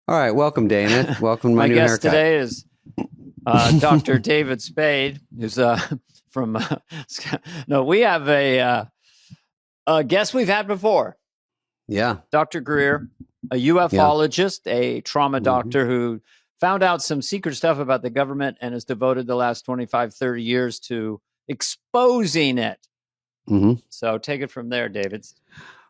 All right, welcome, Dana. Welcome to my My new guest haircut. today is Dr. David Spade, who's from. No, we have a guest we've had before, Yeah, Dr. Greer, a yeah. ufologist, a trauma hmm doctor who found out some secret stuff about the government and has devoted the last 25, 30 years to exposing it. hmm So take it from there, David.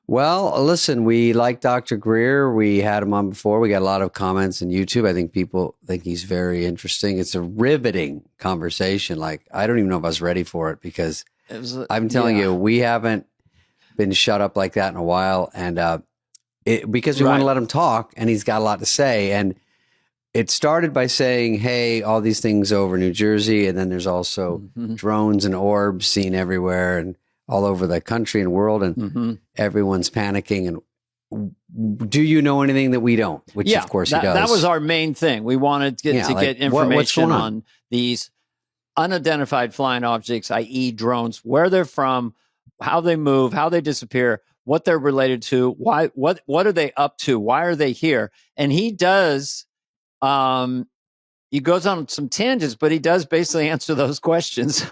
Well, listen, we like Dr. Greer. We had him on before. We got a lot of comments on YouTube. I think people think he's very interesting. It's a riveting conversation. Like, I don't even know if I was ready for it because It was, I'm telling yeah, you, we haven't been shut up like that in a while. And because we want to right. let him talk and he's got a lot to say. And it started by saying, hey, all these things over New Jersey. And then there's also Mhm. drones and orbs seen everywhere and all over the country and world. And Mhm. everyone's panicking. And do you know anything that we don't? Which, Yeah, of course, he does. that was our main thing. We wanted to Yeah, like, get what's information going on? on these unidentified flying objects, i.e., drones, where they're from, how they move, how they disappear, what they're related to, why, what are they up to, why are they here? And he does. He goes on some tangents, but he does basically answer those questions,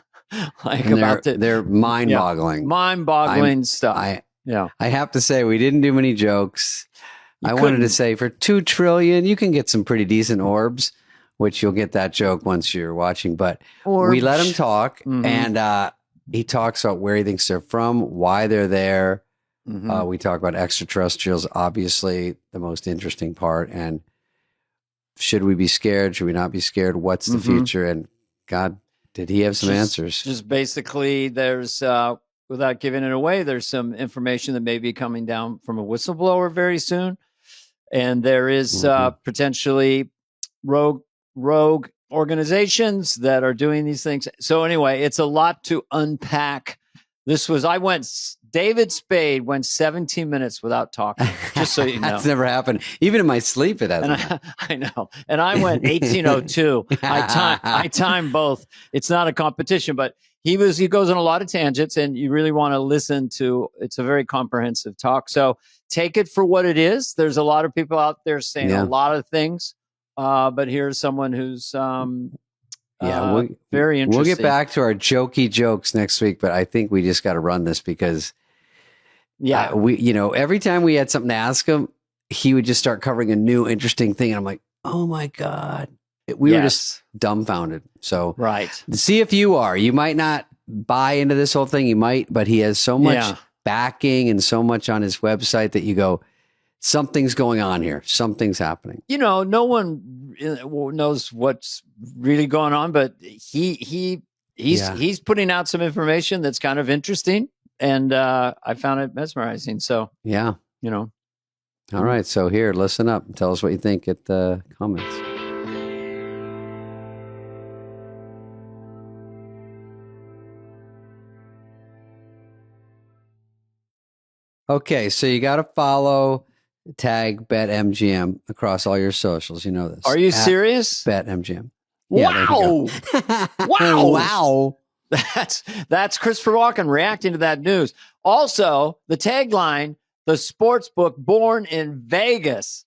like And about they're mind-boggling. mind-boggling stuff. I Yeah, I have to say, we didn't do many jokes. you I wanted to couldn't. say for 2 trillion, you can get some pretty decent orbs, which you'll get that joke once you're watching. But we let him talk, Mhm. and he talks about where he thinks they're from, why they're there. Mhm. We talk about extraterrestrials, obviously the most interesting part, and should we be scared? Should we not be scared? What's the Mhm. future? And God, did he have some answers? Just basically, there's without giving it away, there's some information that may be coming down from a whistleblower very soon, and there is Mhm. potentially rogue organizations that are doing these things. So anyway, it's a lot to unpack. David Spade went 17 minutes without talking, just so you know. That's never happened. Even in my sleep, it hasn't. And I know. And I went 1802. I time both. It's not a competition, but he goes on a lot of tangents, and you really want to listen to. It's a very comprehensive talk. So take it for what it is. There's a lot of people out there saying a lot of things, but here's someone who's very interesting. We'll get back to our jokey jokes next week, but I think we just got to run this because every time we had something to ask him, he would just start covering a new interesting thing, and I'm like, oh my God. We were just dumbfounded. So right. See if you are. You might not buy into this whole thing. You might, but he has so much backing and so much on his website that you go, something's going on here. Something's happening. No one knows what's really going on, but he's putting out some information that's kind of interesting, and I found it mesmerizing. So yeah, All right. So here, listen up. Tell us what you think at the comments. Okay, so you got to follow, tag BetMGM across all your socials. You know this. Are you serious? BetMGM. Yeah, wow! Wow! Wow! That's Christopher Walken reacting to that news. Also, the tagline: "The sports book born in Vegas."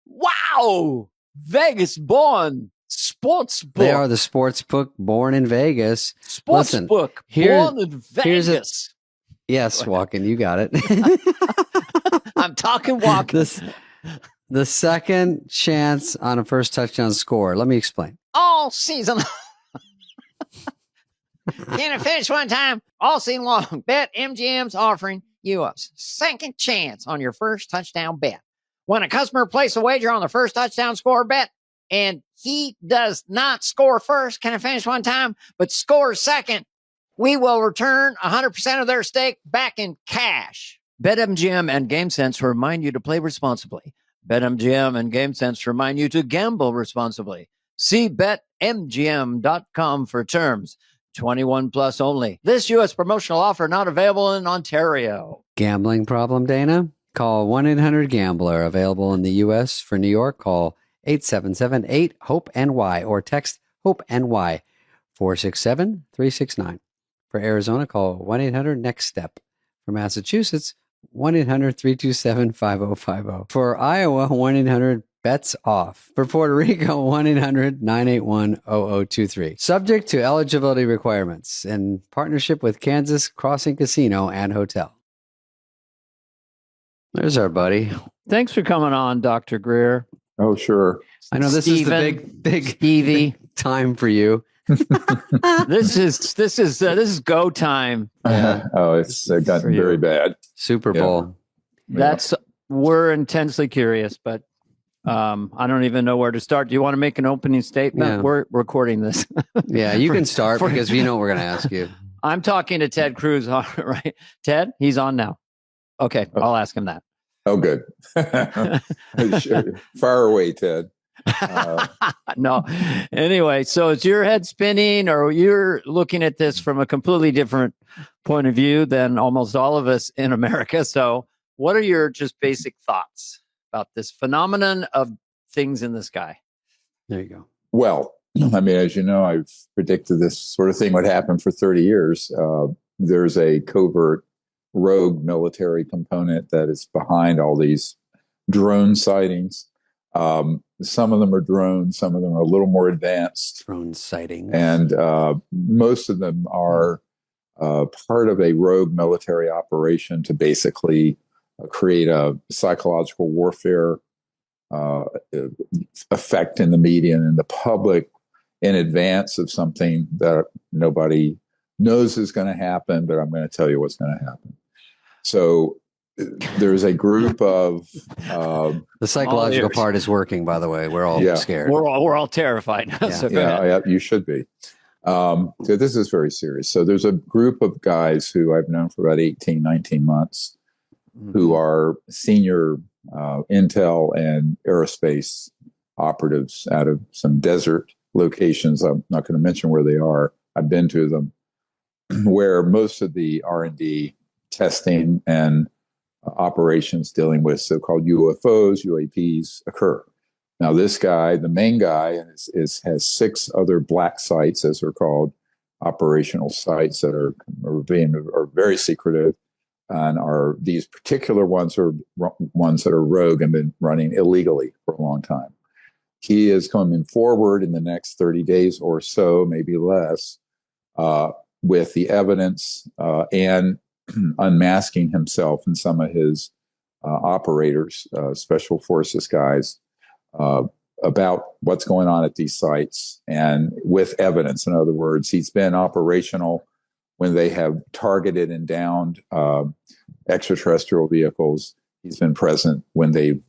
Wow! Vegas born sports book. They are the sports book born in Vegas. Sports book born in Vegas. Yes, Walken, you got it. I'm talking Walken. The second chance on a first touchdown score. Let me explain. All season. Can it finish one time? All season long. BetMGM's offering you a second chance on your first touchdown bet. When a customer places a wager on the first touchdown score bet, and he does not score first, can it finish one time, but scores second, we will return 100% of their stake back in cash. BetMGM and GameSense remind you to play responsibly. BetMGM and GameSense remind you to gamble responsibly. See BetMGM.com for terms. 21 plus only. This U.S. promotional offer not available in Ontario. Gambling problem, Dana? Call 1-800-GAMBLER. Available in the U.S. For New York, call 877-8-HOPE-NY or text HOPE-NY 467-369. For Arizona, call 1-800-NEXT-STEP. For Massachusetts, 1-800-327-5050. For Iowa, Bets off. For Puerto Rico, 1-800-981-0023. Subject to eligibility requirements in partnership with Kansas Crossing Casino and Hotel. There's our buddy. Thanks for coming on, Dr. Greer. Oh, sure. I know this Steven, is the big Stevie. time for you. This is go time. Oh, it's gotten very bad. Super Bowl. We're intensely curious, but I don't even know where to start. Do you want to make an opening statement? Yeah. We're recording this. Yeah, you can start because we know what we're going to ask you. I'm talking to Ted Cruz, right? Ted, he's on now. Okay, I'll ask him that. Oh, good. Fire away, Ted. No. Anyway, so is your head spinning, or you're looking at this from a completely different point of view than almost all of us in America? So what are your just basic thoughts about this phenomenon of things in the sky? There you go. Well, I mean, as you know, I've predicted this sort of thing would happen for 30 years. There's a covert rogue military component that is behind all these drone sightings. Some of them are drones, some of them are a little more advanced. Drone sightings. And most of them are part of a rogue military operation to basically create a psychological warfare effect in the media and in the public in advance of something that nobody knows is going to happen, but I'm going to tell you what's going to happen. So there's a group of the psychological part is working, by the way. We're all scared. We're all terrified. Yeah. So yeah, you should be. So this is very serious. So there's a group of guys who I've known for about 18, 19 months who are senior intel and aerospace operatives out of some desert locations. I'm not going to mention where they are. I've been to them, where most of the R&D testing and operations dealing with so-called UFOs, UAPs occur. Now, this guy, the main guy, has 6 other black sites, as they're called, operational sites that are very secretive, and are these particular ones are ones that are rogue and been running illegally for a long time. He is coming forward in the next 30 days or so, maybe less, with the evidence and unmasking himself and some of his operators, special forces guys, about what's going on at these sites, and with evidence. In other words, he's been operational when they have targeted and downed extraterrestrial vehicles. He's been present when they've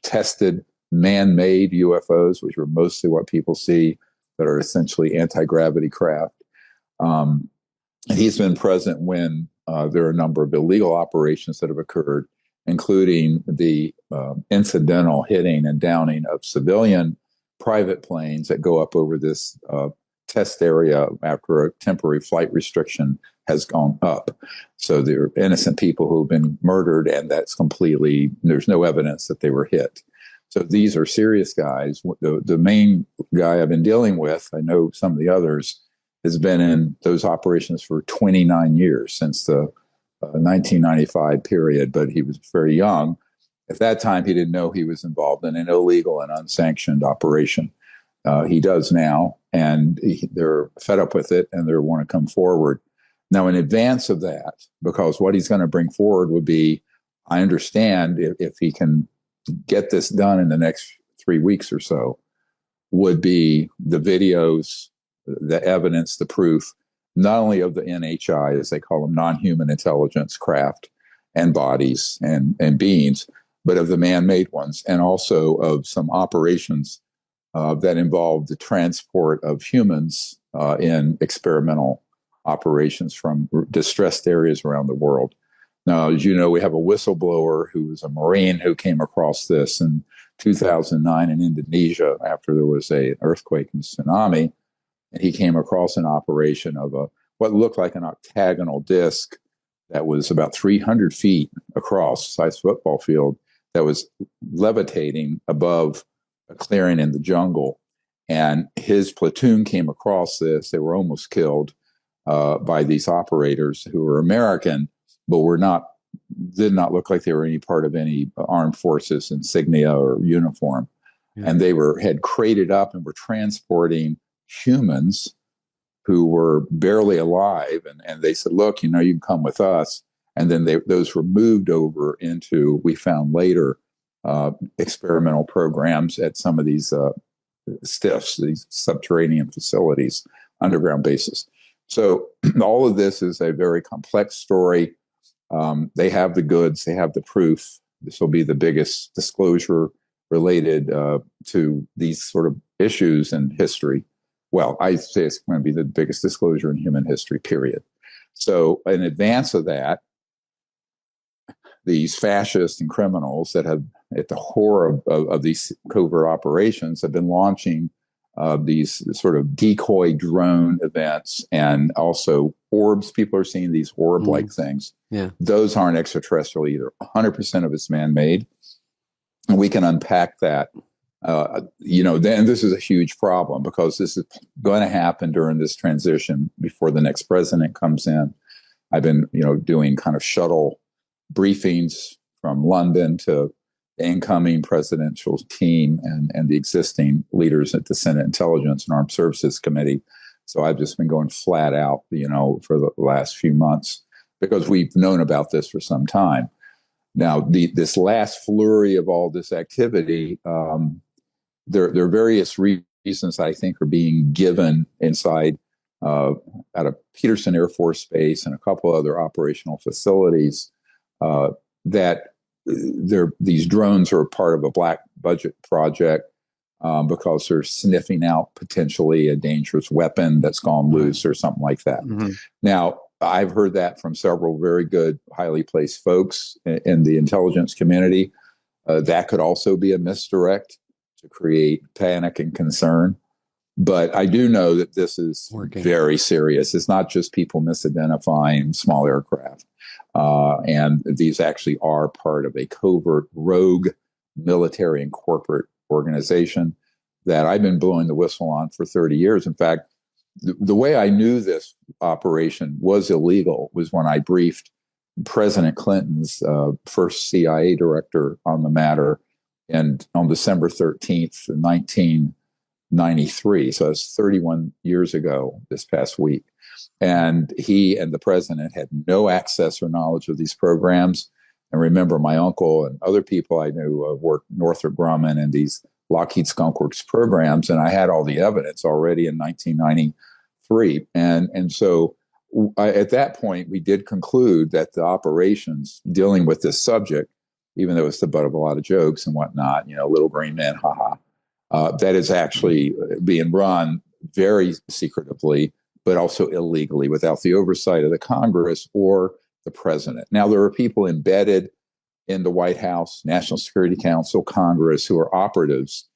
tested man-made UFOs, which are mostly what people see, that are essentially anti-gravity craft. He's been present when there are a number of illegal operations that have occurred, including the incidental hitting and downing of civilian private planes that go up over this test area after a temporary flight restriction has gone up. So there are innocent people who have been murdered, and there's no evidence that they were hit. So these are serious guys. The main guy I've been dealing with, I know some of the others, has been in those operations for 29 years, since the 1995 period, but he was very young. At that time, he didn't know he was involved in an illegal and unsanctioned operation. He does now, and they're fed up with it, and they want to come forward. Now, in advance of that, because what he's going to bring forward would be, I understand, if he can get this done in the next 3 weeks or so, would be the videos, the evidence, the proof, not only of the NHI, as they call them, non-human intelligence craft and bodies and beings, but of the man-made ones, and also of some operations that involve the transport of humans in experimental operations from distressed areas around the world. Now, as you know, we have a whistleblower who was a Marine who came across this in 2009 in Indonesia after there was an earthquake and tsunami. And he came across an operation of what looked like an octagonal disc that was about 300 feet across, size football field, that was levitating above a clearing in the jungle. And his platoon came across this. They were almost killed by these operators who were American, but were not did not look like they were any part of any armed forces insignia or uniform. Yeah. And they had crated up and were transporting humans who were barely alive. And they said, look, you can come with us. And then those were moved over into, we found later, experimental programs at some of these STIFs, these subterranean facilities, underground bases. So all of this is a very complex story. They have the goods, they have the proof. This will be the biggest disclosure related to these sort of issues in history. Well, I say it's going to be the biggest disclosure in human history, period. So in advance of that, these fascists and criminals that have, at the core of these covert operations, have been launching these sort of decoy drone events, and also orbs. People are seeing these orb-like things. Yeah. Those aren't extraterrestrial either. 100% of it's man-made. And we can unpack that. Then this is a huge problem, because this is going to happen during this transition before the next president comes in. I've been, doing kind of shuttle briefings from London to the incoming presidential team and the existing leaders at the Senate Intelligence and Armed Services Committee. So I've just been going flat out, for the last few months, because we've known about this for some time. Now, this last flurry of all this activity, there are various reasons I think are being given inside out of Peterson Air Force Base and a couple other operational facilities that these drones are part of a black budget project because they're sniffing out potentially a dangerous weapon that's gone loose or something like that. Mm-hmm. Now, I've heard that from several very good, highly placed folks in the intelligence community. That could also be a misdirect to create panic and concern. But I do know that this is very serious. It's not just people misidentifying small aircraft. And these actually are part of a covert rogue military and corporate organization that I've been blowing the whistle on for 30 years. In fact, the way I knew this operation was illegal was when I briefed President Clinton's first CIA director on the matter, and on December 13th, 1993. So it's 31 years ago this past week. And he and the president had no access or knowledge of these programs. And remember, my uncle and other people I knew worked Northrop Grumman and these Lockheed Skunk Works programs. And I had all the evidence already in 1993. And so at that point, we did conclude that the operations dealing with this subject, even though it's the butt of a lot of jokes and whatnot, little green men, haha, that is actually being run very secretively, but also illegally, without the oversight of the Congress or the president. Now, there are people embedded in the White House, National Security Council, Congress, who are operatives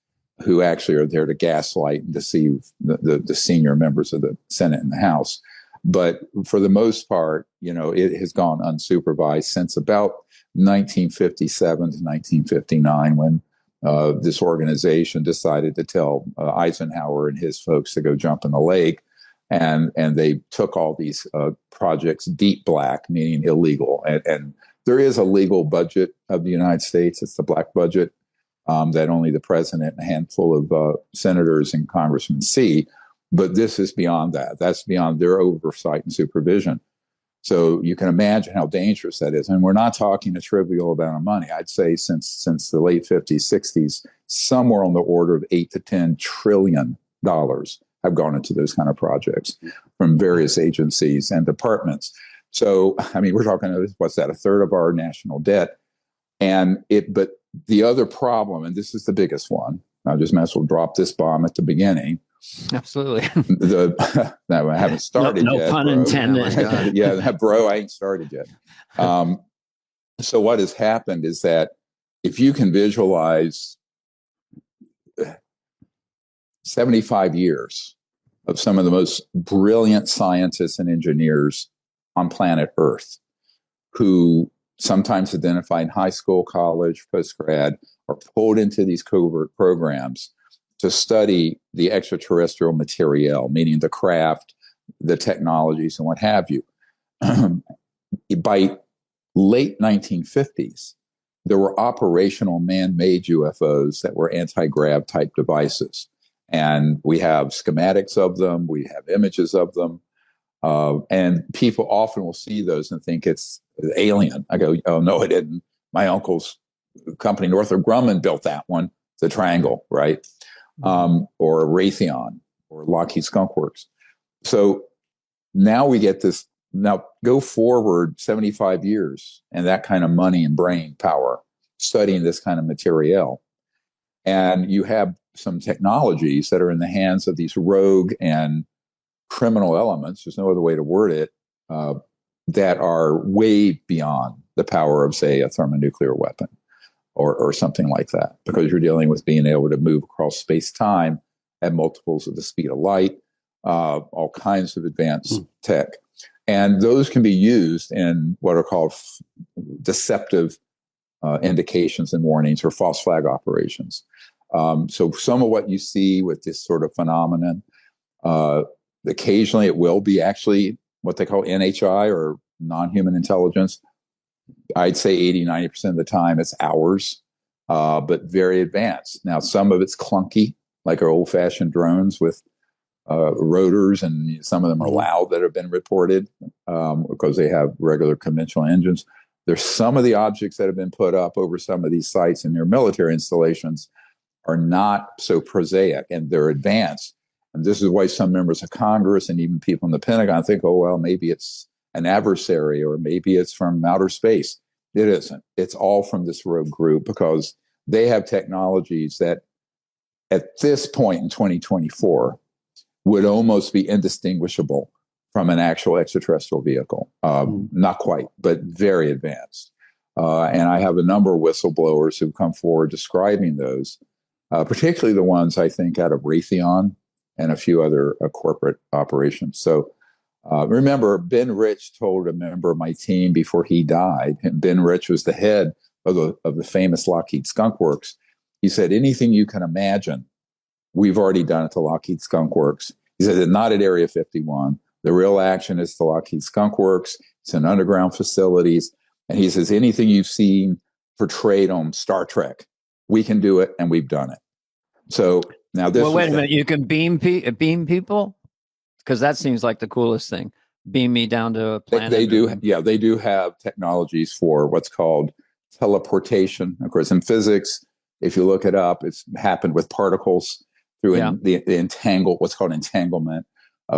who actually are there to gaslight and deceive the senior members of the Senate and the House. But for the most part, it has gone unsupervised since about 1957 to 1959, when this organization decided to tell Eisenhower and his folks to go jump in the lake. And they took all these projects deep black, meaning illegal. And there is a legal budget of the United States. It's the black budget that only the president and a handful of senators and congressmen see. But this is beyond that. That's beyond their oversight and supervision. So you can imagine how dangerous that is. And we're not talking a trivial amount of money. I'd say since the late 50s, 60s, somewhere on the order of $8 to $10 trillion have gone into those kind of projects from various agencies and departments. So, we're talking, what's that, a third of our national debt. But the other problem, and this is the biggest one, I just might as well drop this bomb at the beginning. Absolutely. I haven't started yet. No pun bro. intended. Oh yeah, bro, I ain't started yet. So what has happened is that if you can visualize 75 years of some of the most brilliant scientists and engineers on planet Earth, who sometimes identify in high school, college, postgrad, are pulled into these covert programs to study the extraterrestrial materiel, meaning the craft, the technologies, and what have you. By late 1950s, there were operational man-made UFOs that were anti-grav type devices. And we have schematics of them. We have images of them. And people often will see those and think it's alien. I go, oh, no, it didn't. My uncle's company, Northrop Grumman, built that one, the triangle, right? Or Raytheon or Lockheed Skunk Works. So now we get this. Now go forward 75 years and that kind of money and brain power studying this kind of material. And you have some technologies that are in the hands of these rogue and criminal elements, there's no other way to word it, that are way beyond the power of, say, a thermonuclear weapon or something like that, because you're dealing with being able to move across space-time at multiples of the speed of light, all kinds of advanced tech. And those can be used in what are called deceptive indications and warnings or false flag operations. So some of what you see with this sort of phenomenon, occasionally it will be actually what they call NHI or non-human intelligence. I'd say 80-90% of the time it's ours, but very advanced. Now, some of it's clunky, like our old-fashioned drones with rotors, and some of them are loud that have been reported because they have regular conventional engines. There's some of the objects that have been put up over some of these sites in their military installations are not so prosaic, and they're advanced. And this is why some members of Congress and even people in the Pentagon think, oh, well, maybe it's an adversary or maybe it's from outer space. It isn't. It's all from this rogue group because they have technologies that at this point in 2024 would almost be indistinguishable from an actual extraterrestrial vehicle. Not quite, but very advanced. And I have a number of whistleblowers who've come forward describing those, particularly the ones I think out of Raytheon and a few other corporate operations. So remember, Ben Rich told a member of my team before he died, and Ben Rich was the head of the famous Lockheed Skunk Works. He said, anything you can imagine, we've already done at the Lockheed Skunk Works. He said, not at Area 51. The real action is the Lockheed Skunk Works. It's in underground facilities. And he says, anything you've seen portrayed on Star Trek, we can do it, and we've done it. So now this. Well, wait a minute. You can beam people? Because that seems like the coolest thing. Beam me down to a planet. They do. Yeah, they do have technologies for what's called teleportation. Of course, in physics, if you look it up, it's happened with particles through what's called entanglement,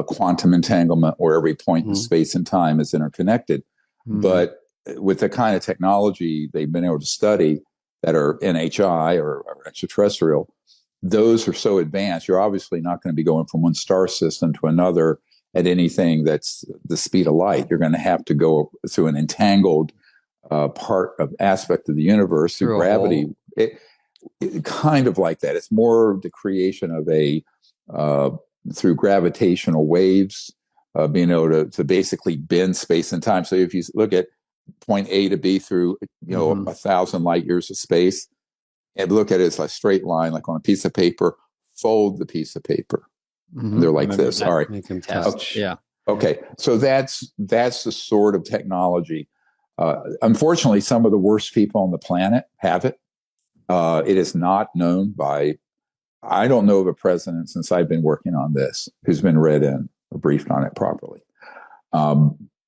quantum entanglement, where every point in space and time is interconnected. But with the kind of technology they've been able to study that are NHI or extraterrestrial, those are so advanced, you're obviously not going to be going from one star system to another at anything that's the speed of light. You're going to have to go through an entangled aspect of the universe through gravity. It kind of like that. It's more the creation of through gravitational waves, being able to basically bend space and time. So if you look at point A to B through 1,000 light years of space, and look at it as a straight line, like on a piece of paper, fold the piece of paper. They're like this. That. All right. Make them test. Yeah. Okay. So that's the sort of technology. Unfortunately, some of the worst people on the planet have it. It is not known by, I don't know of a president since I've been working on this who's been read in or briefed on it properly.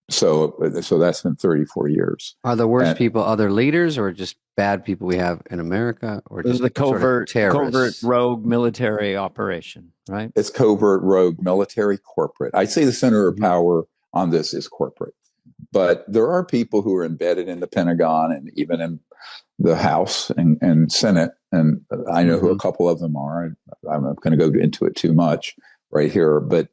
So that's been 34 years. Are the worst people other leaders or just bad people we have in America, or this just is the covert terrorists? rogue military operation, right? It's covert rogue military corporate. I'd say the center of power on this is corporate, but there are people who are embedded in the Pentagon and even in the House and Senate, and I know who a couple of them are. I'm not going to go into it too much right here, but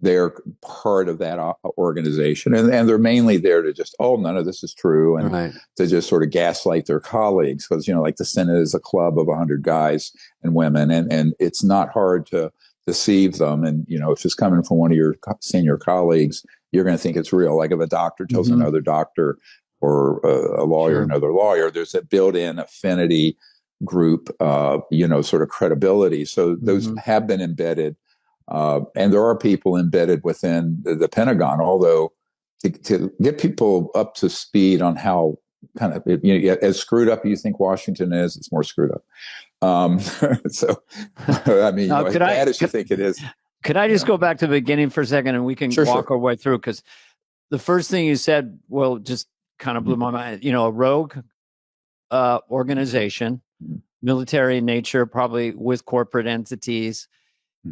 they're part of that organization, and they're mainly there to just, none of this is true, and to just sort of gaslight their colleagues, because like the Senate is a club of 100 guys and women, and it's not hard to deceive them. And if it's coming from one of your senior colleagues, you're going to think it's real. Like if a doctor tells another doctor, or a lawyer another lawyer, there's a built-in affinity group, sort of credibility. So those have been embedded. And there are people embedded within the Pentagon, although to get people up to speed on how kind of, as screwed up you think Washington is, it's more screwed up. So, I mean, Now, as bad as you think it is. Could I just go back to the beginning for a second and we can walk our way through? Because the first thing you said, well, just kind of blew my mind. A rogue organization, military in nature, probably with corporate entities,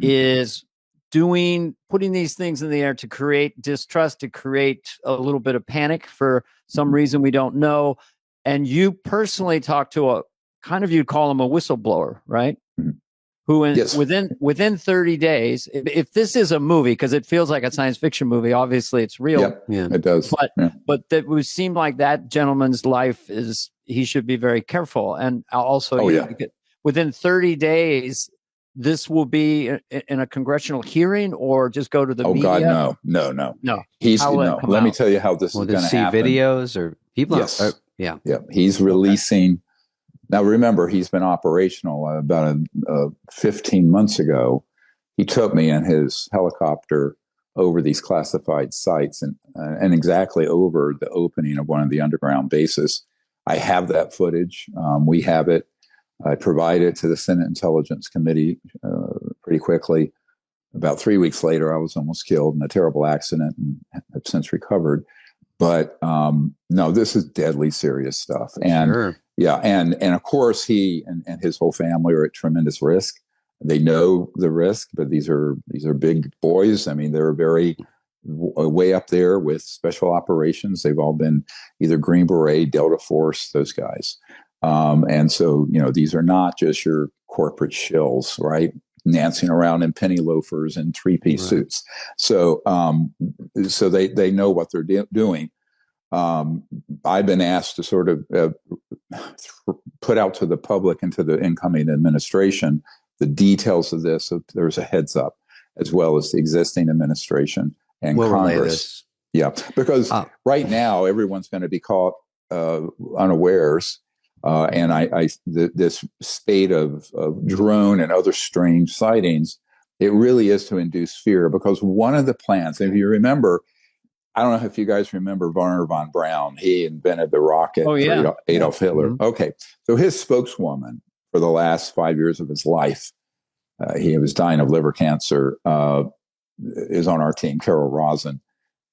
is putting these things in the air to create distrust, to create a little bit of panic for some reason we don't know. And you personally talked to you'd call him a whistleblower, right? Who within 30 days, if this is a movie, because it feels like a science fiction movie, obviously it's real. Yeah, it does. But that would seem like that gentleman's life he should be very careful. And also, within 30 days, this will be in a congressional hearing or just go to the media? God, no. Let me tell you how this is going to happen. Will they see videos or people? Yes. Yeah. He's releasing. Okay. Now, remember, he's been operational about 15 months ago. He took me in his helicopter over these classified sites and exactly over the opening of one of the underground bases. I have that footage. We have it. I provided it to the Senate Intelligence Committee pretty quickly. About 3 weeks later, I was almost killed in a terrible accident and have since recovered. But no, this is deadly serious stuff. And and of course, he and his whole family are at tremendous risk. They know the risk, but these are big boys. I mean, they're very way up there with special operations. They've all been either Green Beret, Delta Force, those guys. And so, these are not just your corporate shills, right? Dancing around in penny loafers and three-piece suits. So, so they know what they're doing. I've been asked to sort of put out to the public and to the incoming administration the details of this. So there's a heads up, as well as the existing administration and Congress. Yeah, because right now everyone's going to be caught unawares. And this spate of drone and other strange sightings, it really is to induce fear, because one of the plans, if you remember, I don't know if you guys remember Werner von Braun. He invented the rocket for Adolf Hitler. Mm-hmm. Okay. So his spokeswoman for the last 5 years of his life, he was dying of liver cancer, is on our team, Carol Rosen.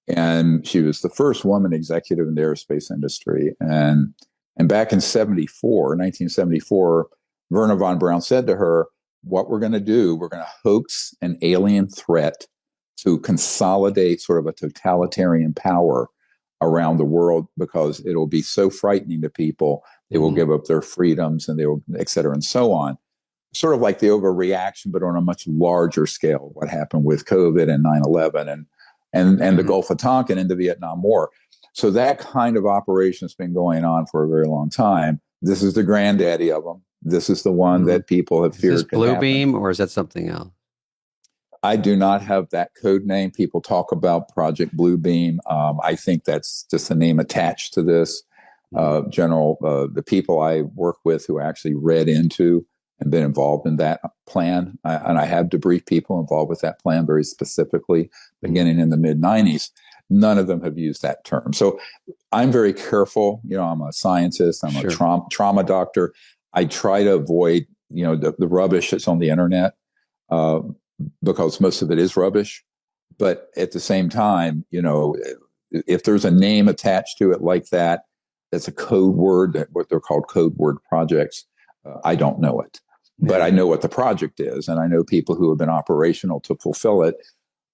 And she was the first woman executive in the aerospace industry. And back in 1974, Werner von Braun said to her, what we're going to do, we're going to hoax an alien threat to consolidate sort of a totalitarian power around the world, because it'll be so frightening to people. They will give up their freedoms and they will, et cetera, and so on. Sort of like the overreaction, but on a much larger scale, what happened with COVID and 9/11 and the Gulf of Tonkin and the Vietnam War. So that kind of operation has been going on for a very long time. This is the granddaddy of them. This is the one that people have feared. Is this Blue Beam, or is that something else? I do not have that code name. People talk about Project Blue Beam. I think that's just a name attached to this. The people I work with who actually read into and been involved in that plan, and I have debriefed people involved with that plan very specifically, beginning in the mid-90s. None of them have used that term. So I'm very careful. I'm a scientist. I'm a trauma doctor. I try to avoid, the rubbish that's on the internet, because most of it is rubbish. But at the same time, if there's a name attached to it like that, that's a code word, what they're called code word projects. I don't know it, but I know what the project is. And I know people who have been operational to fulfill it.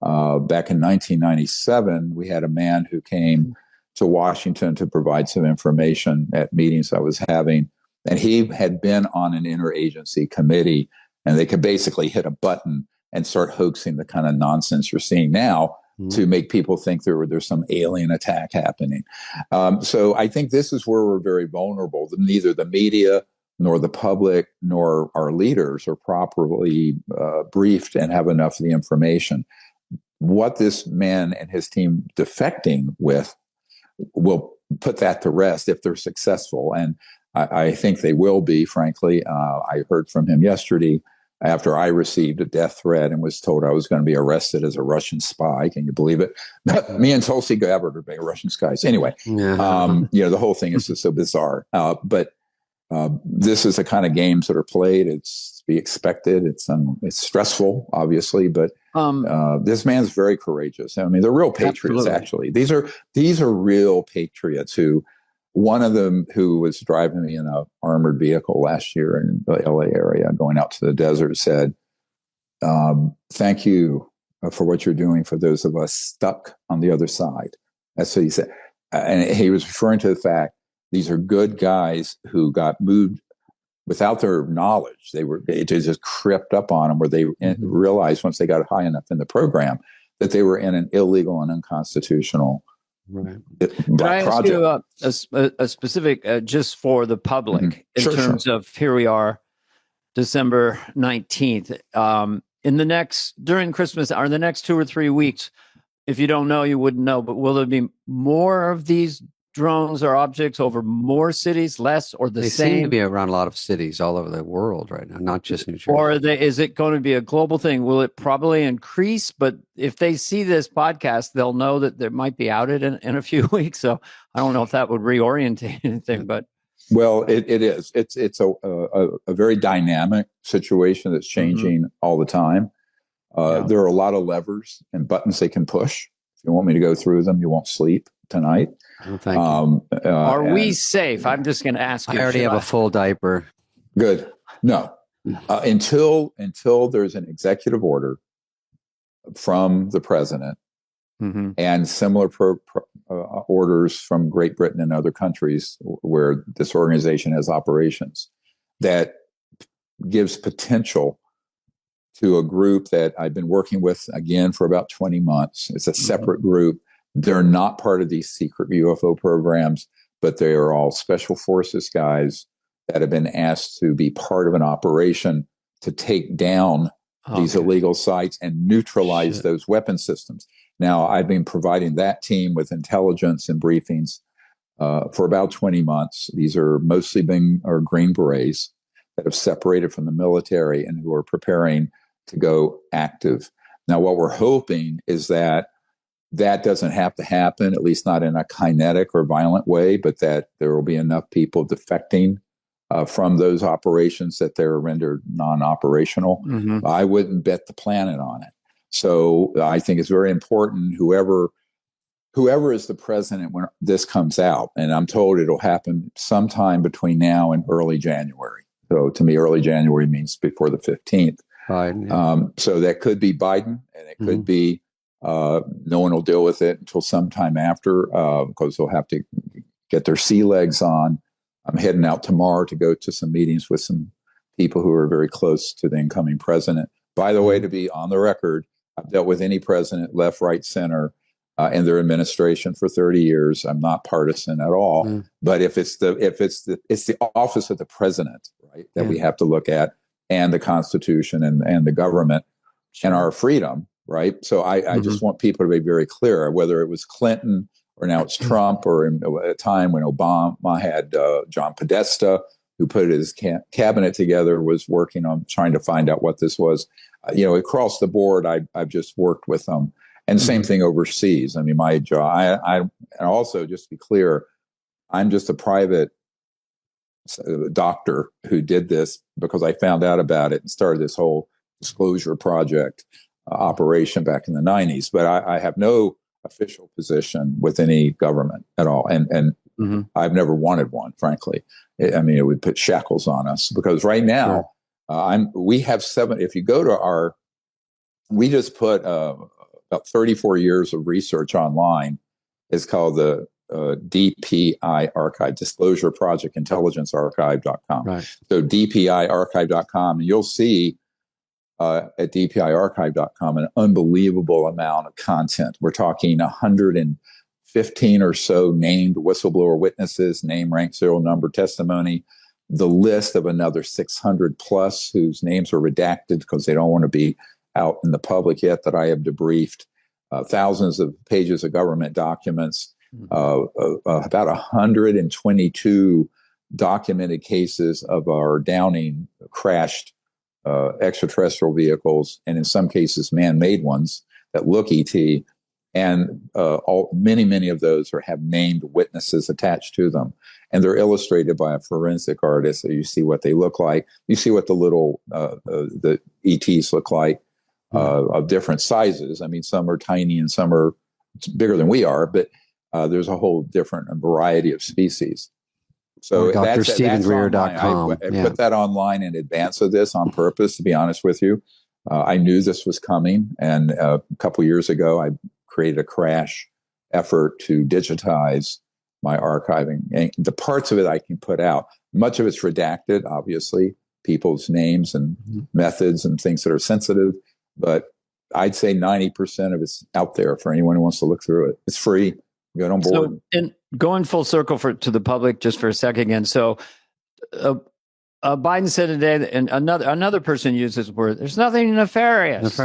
Back in 1997, we had a man who came to Washington to provide some information at meetings I was having. And he had been on an interagency committee, and they could basically hit a button and start hoaxing the kind of nonsense you're seeing now to make people think there's some alien attack happening. So I think this is where we're very vulnerable. Neither the media nor the public nor our leaders are properly briefed and have enough of the information. What this man and his team defecting with will put that to rest if they're successful. And I think they will be, frankly. I heard from him yesterday. after I received a death threat and was told I was going to be arrested as a Russian spy. Can you believe it? Me and Tulsi Gabbard are being Russian spies. Anyway, the whole thing is just so bizarre. But this is the kind of games that are played. It's to be expected. It's stressful, obviously, but this man's very courageous. I mean, they're real patriots. Absolutely. Actually, these are real patriots who. One of them who was driving me in an armored vehicle last year in the LA area, going out to the desert, said, thank you for what you're doing for those of us stuck on the other side. That's what he said. And he was referring to the fact these are good guys who got moved without their knowledge. It just crept up on them where they realized once they got high enough in the program that they were in an illegal and unconstitutional Can I ask you a specific, just for the public, in terms of here we are, December 19th, during Christmas or the next 2 or 3 weeks, if you don't know, you wouldn't know, but will there be more of these drones or objects over more cities, less, or the same? They seem to be around a lot of cities all over the world right now, not just New Jersey. Or is it going to be a global thing? Will it probably increase? But if they see this podcast, they'll know that there might be outed in a few weeks. So I don't know if that would reorientate anything, but. Well, it is. It's a very dynamic situation that's changing all the time. There are a lot of levers and buttons they can push. If you want me to go through them, you won't sleep tonight. Oh, thank you. Are we safe? I'm just going to ask you. I already have a full diaper. Good. No. Until there's an executive order from the president and similar orders from Great Britain and other countries where this organization has operations that gives potential to a group that I've been working with, again, for about 20 months. It's a separate group. They're not part of these secret UFO programs, but they are all special forces guys that have been asked to be part of an operation to take down these illegal sites and neutralize those weapon systems. Now, I've been providing that team with intelligence and briefings for about 20 months. These are mostly Green Berets that have separated from the military and who are preparing to go active. Now, what we're hoping is that doesn't have to happen, at least not in a kinetic or violent way, but that there will be enough people defecting from those operations that they're rendered non-operational. I wouldn't bet the planet on it. So I think it's very important, whoever is the president when this comes out, and I'm told it'll happen sometime between now and early January. So to me, early January means before the 15th. Biden, yeah. So that could be Biden, and it could be no one will deal with it until sometime after, because they'll have to get their sea legs on. I'm heading out tomorrow to go to some meetings with some people who are very close to the incoming president. By the way, to be on the record, I've dealt with any president, left, right, center, in their administration for 30 years. I'm not partisan at all. But if it's the office of the president, right, that we have to look at, and the Constitution and the government and our freedom, right? So I just want people to be very clear, whether it was Clinton or now it's Trump, or in a time when Obama had John Podesta, who put his cabinet together, was working on trying to find out what this was. Across the board, I've just worked with them. And same thing overseas. I mean, my job, and also, just to be clear, I'm just a private doctor who did this because I found out about it and started this whole disclosure project operation back in the 90s. But I have no official position with any government at all. And I've never wanted one, frankly. It would put shackles on us, because right now we have 7. If you go to we just put about 34 years of research online. It's called the DPI Archive, Disclosure Project Intelligence Archive.com. Right. So DPIarchive.com, and you'll see at DPIarchive.com an unbelievable amount of content. We're talking 115 or so named whistleblower witnesses, name, rank, serial number, testimony, the list of another 600 plus whose names are redacted because they don't want to be out in the public yet, that I have debriefed, thousands of pages of government documents, about 122 documented cases of our downing crashed extraterrestrial vehicles, and in some cases, man-made ones that look ET. And many of those have named witnesses attached to them. And they're illustrated by a forensic artist. So you see what they look like. You see what the little the ETs look like of different sizes. I mean, some are tiny and some are bigger than we are, but there's a whole different variety of species. So that's drstevengreer.com. I put that online in advance of this on purpose, to be honest with you. I knew this was coming. And a couple years ago, I created a crash effort to digitize my archiving. And the parts of it I can put out. Much of it's redacted, obviously, people's names and methods and things that are sensitive. But I'd say 90% of it's out there for anyone who wants to look through it. It's free. Get on board. So, and going full circle to the public just for a second again. So Biden said today, and another person used this word, there's nothing nefarious.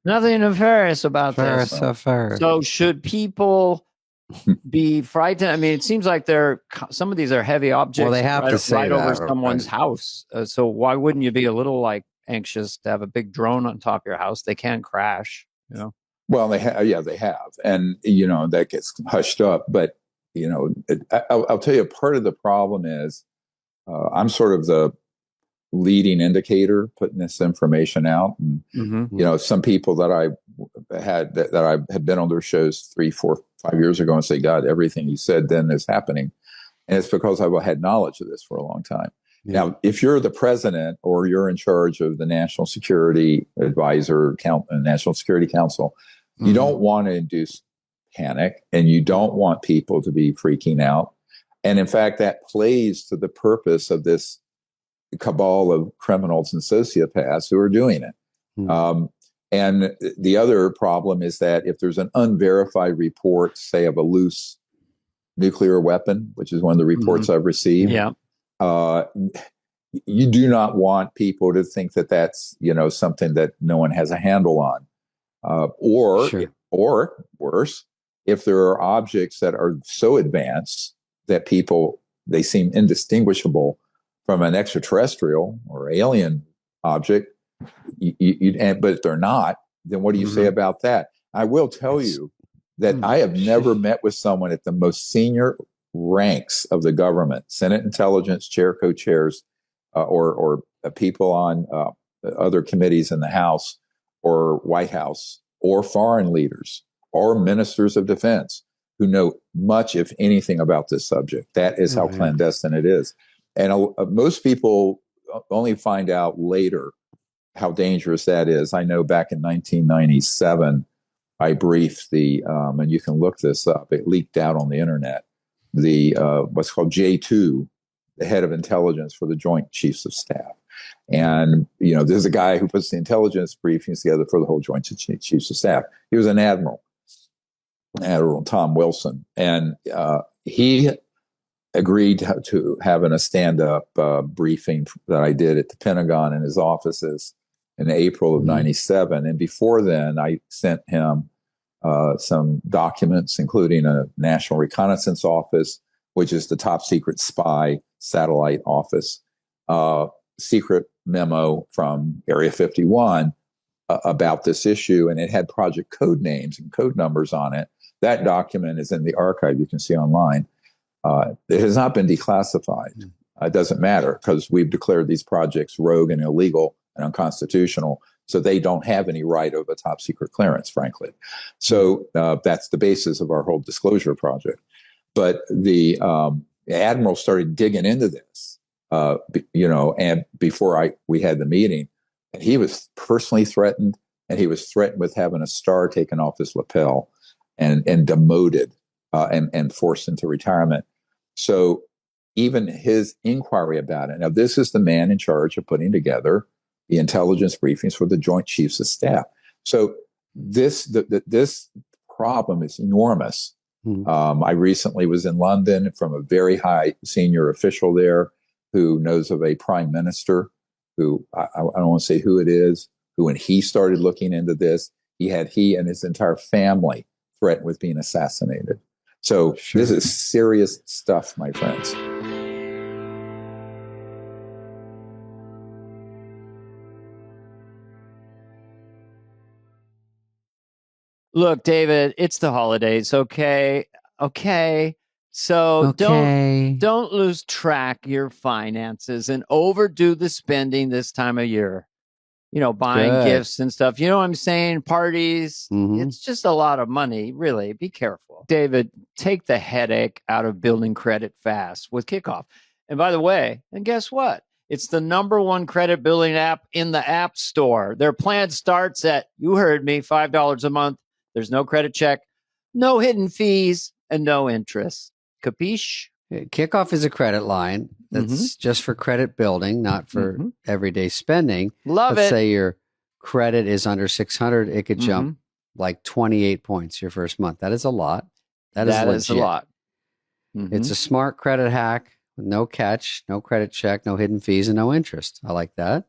Nothing nefarious about this. So should people be frightened? I mean, it seems like some of these are heavy objects. Well, they have to say right that, over someone's house. So why wouldn't you be a little anxious to have a big drone on top of your house? They can crash, Well, they have. And, that gets hushed up. But, I'll tell you, part of the problem is I'm sort of the leading indicator putting this information out. And, some people that I had that I had been on their shows 3, 4, 5 years ago and say, God, everything you said then is happening. And it's because I've had knowledge of this for a long time. Yeah. Now, if you're the president or you're in charge of the National Security Advisor, National Security Council, you don't want to induce panic and you don't want people to be freaking out. And in fact, that plays to the purpose of this cabal of criminals and sociopaths who are doing it. And the other problem is that if there's an unverified report, say, of a loose nuclear weapon, which is one of the reports I've received, you do not want people to think that that's, something that no one has a handle on. Or worse, if there are objects that are so advanced that they seem indistinguishable from an extraterrestrial or alien object, but they're not, then what do you say about that? I will tell you that I have never met with someone at the most senior ranks of the government, Senate Intelligence Chair, co-chairs, or people on other committees in the House or White House, or foreign leaders or ministers of defense who know much, if anything, about this subject. That is how clandestine it is. And most people only find out later how dangerous that is. I know back in 1997, I briefed and you can look this up, it leaked out on the internet, what's called J2, the head of intelligence for the Joint Chiefs of Staff. And, there's a guy who puts the intelligence briefings together for the whole Joint Chiefs of Staff. He was an Admiral Tom Wilson. And he agreed to having a stand-up briefing that I did at the Pentagon in his offices in April of 97. And before then, I sent him some documents, including a National Reconnaissance Office, which is the top secret spy satellite office, secret memo from Area 51 about this issue. And it had project code names and code numbers on it. That document is in the archive you can see online. It has not been declassified. It doesn't matter because we've declared these projects rogue and illegal and unconstitutional. So they don't have any right of a top secret clearance, frankly. So that's the basis of our whole disclosure project. But the Admiral started digging into this, and before we had the meeting, and he was personally threatened, and he was threatened with having a star taken off his lapel and demoted and forced into retirement. So even his inquiry about it. Now, this is the man in charge of putting together the intelligence briefings for the Joint Chiefs of Staff. So this problem is enormous. I recently was in London from a very high senior official there who knows of a prime minister who, I don't want to say who it is, who when he started looking into this, he and his entire family threatened with being assassinated. So this is serious stuff, my friends. Look, David, it's the holidays. Okay. So don't lose track of your finances and overdo the spending this time of year. Buying Good. gifts and stuff. You know what I'm saying? Parties. Mhm. It's just a lot of money. Really, be careful. David, take the headache out of building credit fast with Kickoff. And by the way, and guess what? It's the #1 credit building app in the App Store. Their plan starts at, you heard me, $5 a month. There's no credit check, no hidden fees, and no interest. Capiche? Kickoff is a credit line that's just for credit building, not for everyday spending. Love Let's it. say your credit is under 600, it could jump like 28 points your first month. That is a lot. That is a legit. lot. It's a smart credit hack with no catch, no credit check, no hidden fees, and no interest. I like that.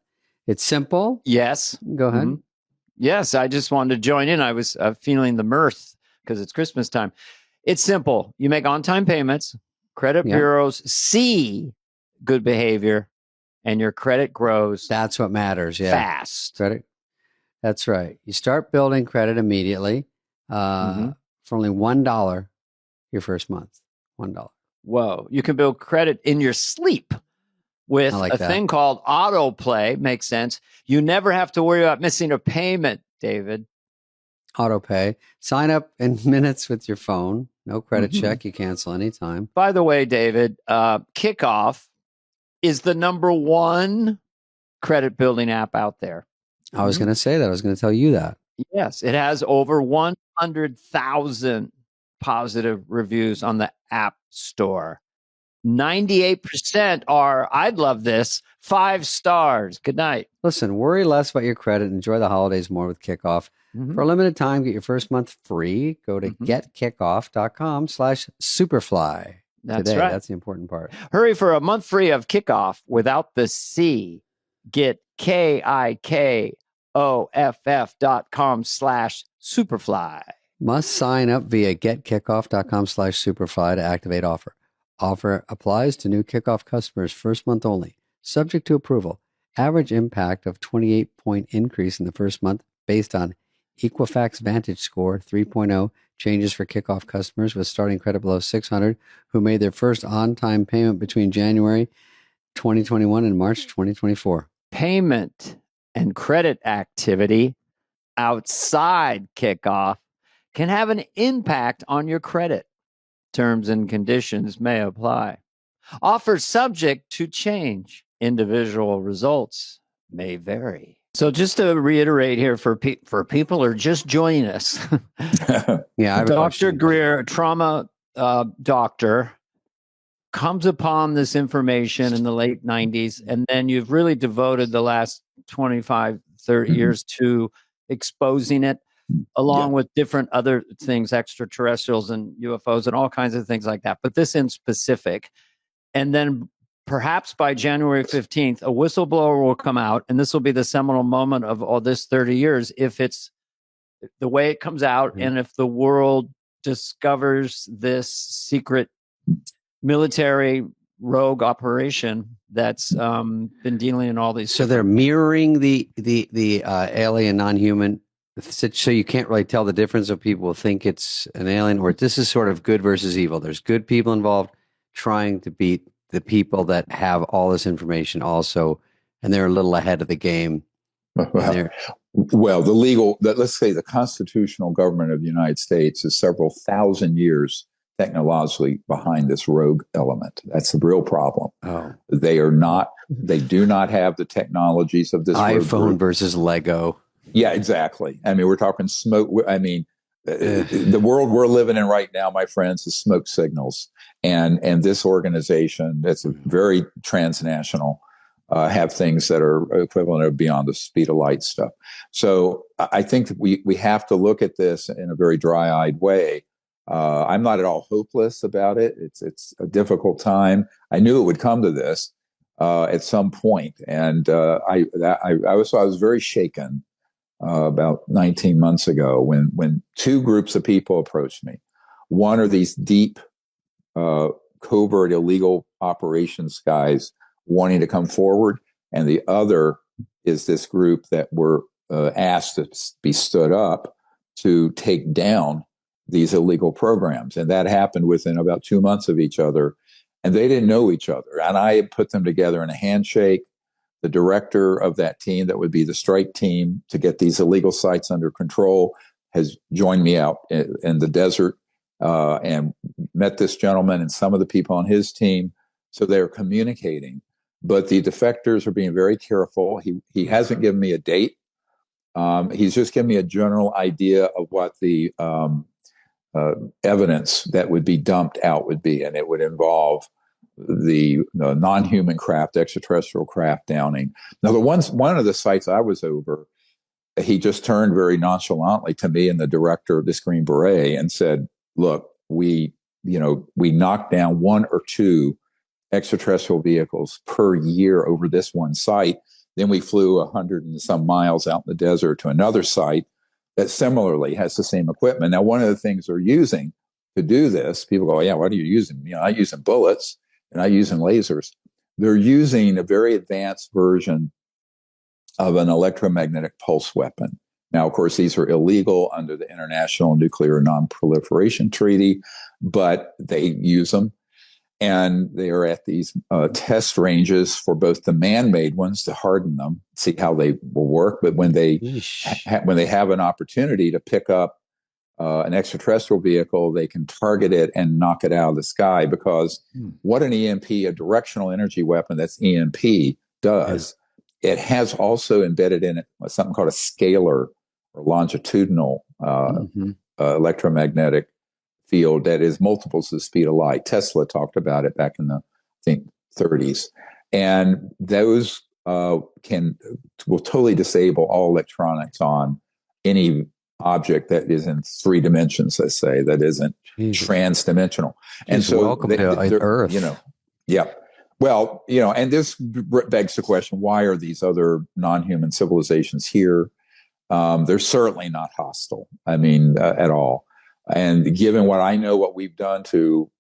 It's simple. Yes. Go ahead. Yes, I just wanted to join in. I was feeling the mirth because it's Christmas time. It's simple. You make on-time payments. Credit bureaus see good behavior, and your credit grows. That's what matters. Yeah, fast. Credit. That's right. You start building credit immediately for only $1 your first month. $1. Whoa! You can build credit in your sleep with like a that. thing called autoplay. Makes sense. You never have to worry about missing a payment, David. Autopay. Sign up in minutes with your phone. No credit check. You cancel anytime. By the way, David, Kickoff is the #1 credit building app out there. I was going to say that. I was going to tell you that. Yes, it has over 100,000 positive reviews on the App Store. 98% are, I'd love this, 5 stars. Good night. Listen, worry less about your credit. Enjoy the holidays more with Kickoff. For a limited time, get your first month free. Go to getkickoff.com/superfly. That's today. right. That's the important part. Hurry for a month free of Kickoff without the C. Get KIKOFF.com/superfly. Must sign up via getkickoff.com/superfly to activate offer. Offer applies to new Kickoff customers first month only. Subject to approval. Average impact of 28-point increase in the first month based on Equifax Vantage Score 3.0. Changes for Kickoff customers with starting credit below 600 who made their first on-time payment between January 2021 and March 2024. Payment and credit activity outside Kickoff can have an impact on your credit. Terms and conditions may apply. Offer subject to change. Individual results may vary. So just to reiterate here for people who are just joining us, Dr. Greer, Trauma doctor, comes upon this information in the late 90s, and then you've really devoted the last 25, 30 years to exposing it, along with different other things, extraterrestrials and UFOs and all kinds of things like that. But this in specific. And then perhaps by January 15th, a whistleblower will come out, and this will be the seminal moment of all this 30 years. If it's the way it comes out, and if the world discovers this secret military rogue operation that's been dealing in all these. So they're mirroring the alien non-human, so you can't really tell the difference of people who think it's an alien, or this is sort of good versus evil. There's good people involved trying to beat the people that have all this information also, and they're a little ahead of the game. Well, let's say the constitutional government of the United States is several thousand years technologically behind this rogue element. That's the real problem. They do not have the technologies of this iPhone versus Lego. Yeah, exactly. I mean, we're talking smoke. I mean, the world we're living in right now, my friends, is smoke signals. And this organization that's very transnational have things that are equivalent of beyond the speed of light stuff. So I think that we have to look at this in a very dry-eyed way. I'm not at all hopeless about it. It's a difficult time. I knew it would come to this at some point, and I was very shaken about 19 months ago when 2 groups of people approached me. One are these deep, covert illegal operations guys wanting to come forward, and the other is this group that were asked to be stood up to take down these illegal programs. And that happened within about 2 months of each other. And they didn't know each other. And I had put them together in a handshake. The director of that team, that would be the strike team to get these illegal sites under control, has joined me out in the desert and met this gentleman and some of the people on his team. So they're communicating. But the defectors are being very careful. He hasn't given me a date. He's just given me a general idea of what the evidence that would be dumped out would be, and it would involve the non-human craft, extraterrestrial craft downing. Now, one of the sites I was over, he just turned very nonchalantly to me and the director of this Green Beret and said, "Look, we knocked down 1 or 2 extraterrestrial vehicles per year over this one site. Then we flew 100 and some miles out in the desert to another site that similarly has the same equipment." Now, one of the things they're using to do this, people go, "Yeah, what are you using?" I'm using bullets and I'm using lasers. They're using a very advanced version of an electromagnetic pulse weapon. Now, of course, these are illegal under the International Nuclear Non-Proliferation Treaty, but they use them. And they are at these test ranges for both the man-made ones to harden them, see how they will work. But when they when they have an opportunity to pick up an extraterrestrial vehicle, they can target it and knock it out of the sky. Because what an EMP, a directional energy weapon that's EMP, does, it has also embedded in it something called a scalar or longitudinal electromagnetic field that is multiples of the speed of light. Tesla talked about it back in the, I think, 30s. And those will totally disable all electronics on any object that is in 3 dimensions, let's say, that isn't trans-dimensional. And so welcome to Earth. Yeah. Well, and this begs the question, why are these other non-human civilizations here? They're certainly not hostile, at all. And given what I know, what we've done to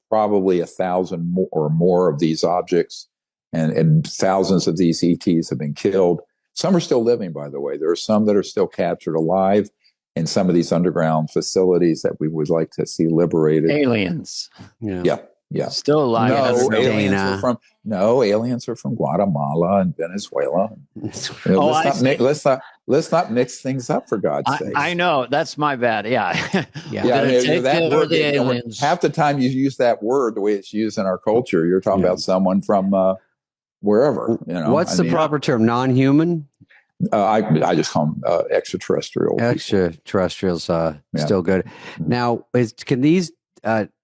probably 1,000 or more of these objects, and thousands of these ETs have been killed. Some are still living, by the way. There are some that are still captured alive in some of these underground facilities that we would like to see liberated. Aliens. Yeah. Still alive. Aliens are from Guatemala and Venezuela. Let's not mix things up, for God's sake. I know, that's my bad. Yeah. That word, aliens. Half the time you use that word the way it's used in our culture, you're talking about someone from wherever. What's the proper term? Non-human? I just call them extraterrestrial. Extraterrestrials, still good. Now, can these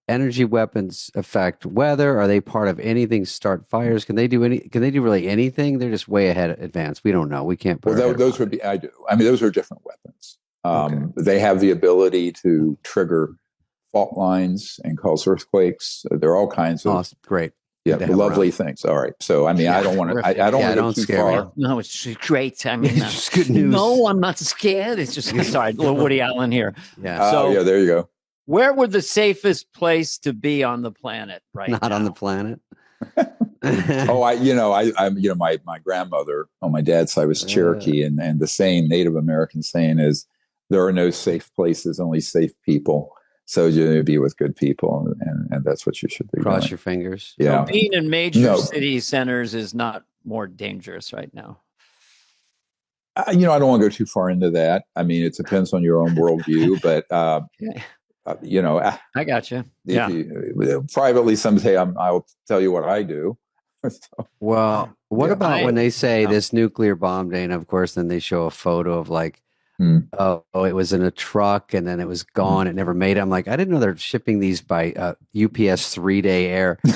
energy weapons affect weather? Are they part of anything? Start fires? Can they do really anything? They're just way advanced. We don't know. We can't. Those would be. I do. Those are different weapons. They have the ability to trigger fault lines and cause earthquakes. There are all kinds of great. Yeah, lovely things. All right. So, I don't want to. I don't want to go too far. No, it's great. It's good news. No, I'm not scared. It's just sorry, little Woody Allen here. Yeah. There you go. Where would the safest place to be on the planet right now? Not on the planet. My grandmother on my dad's side was Cherokee, and the saying, Native American saying, is there are no safe places, only safe people. So you be with good people, and that's what you should be. Cross doing. your fingers. Yeah. So being in major city centers is not more dangerous right now. I don't want to go too far into that. It depends on your own worldview, but. I got you. Privately, someday I'll tell you what I do. Well, what about when they say this nuclear bomb day, and of course, then they show a photo of it was in a truck and then it was gone. It never made it. I'm like, I didn't know they're shipping these by UPS 3-day air. You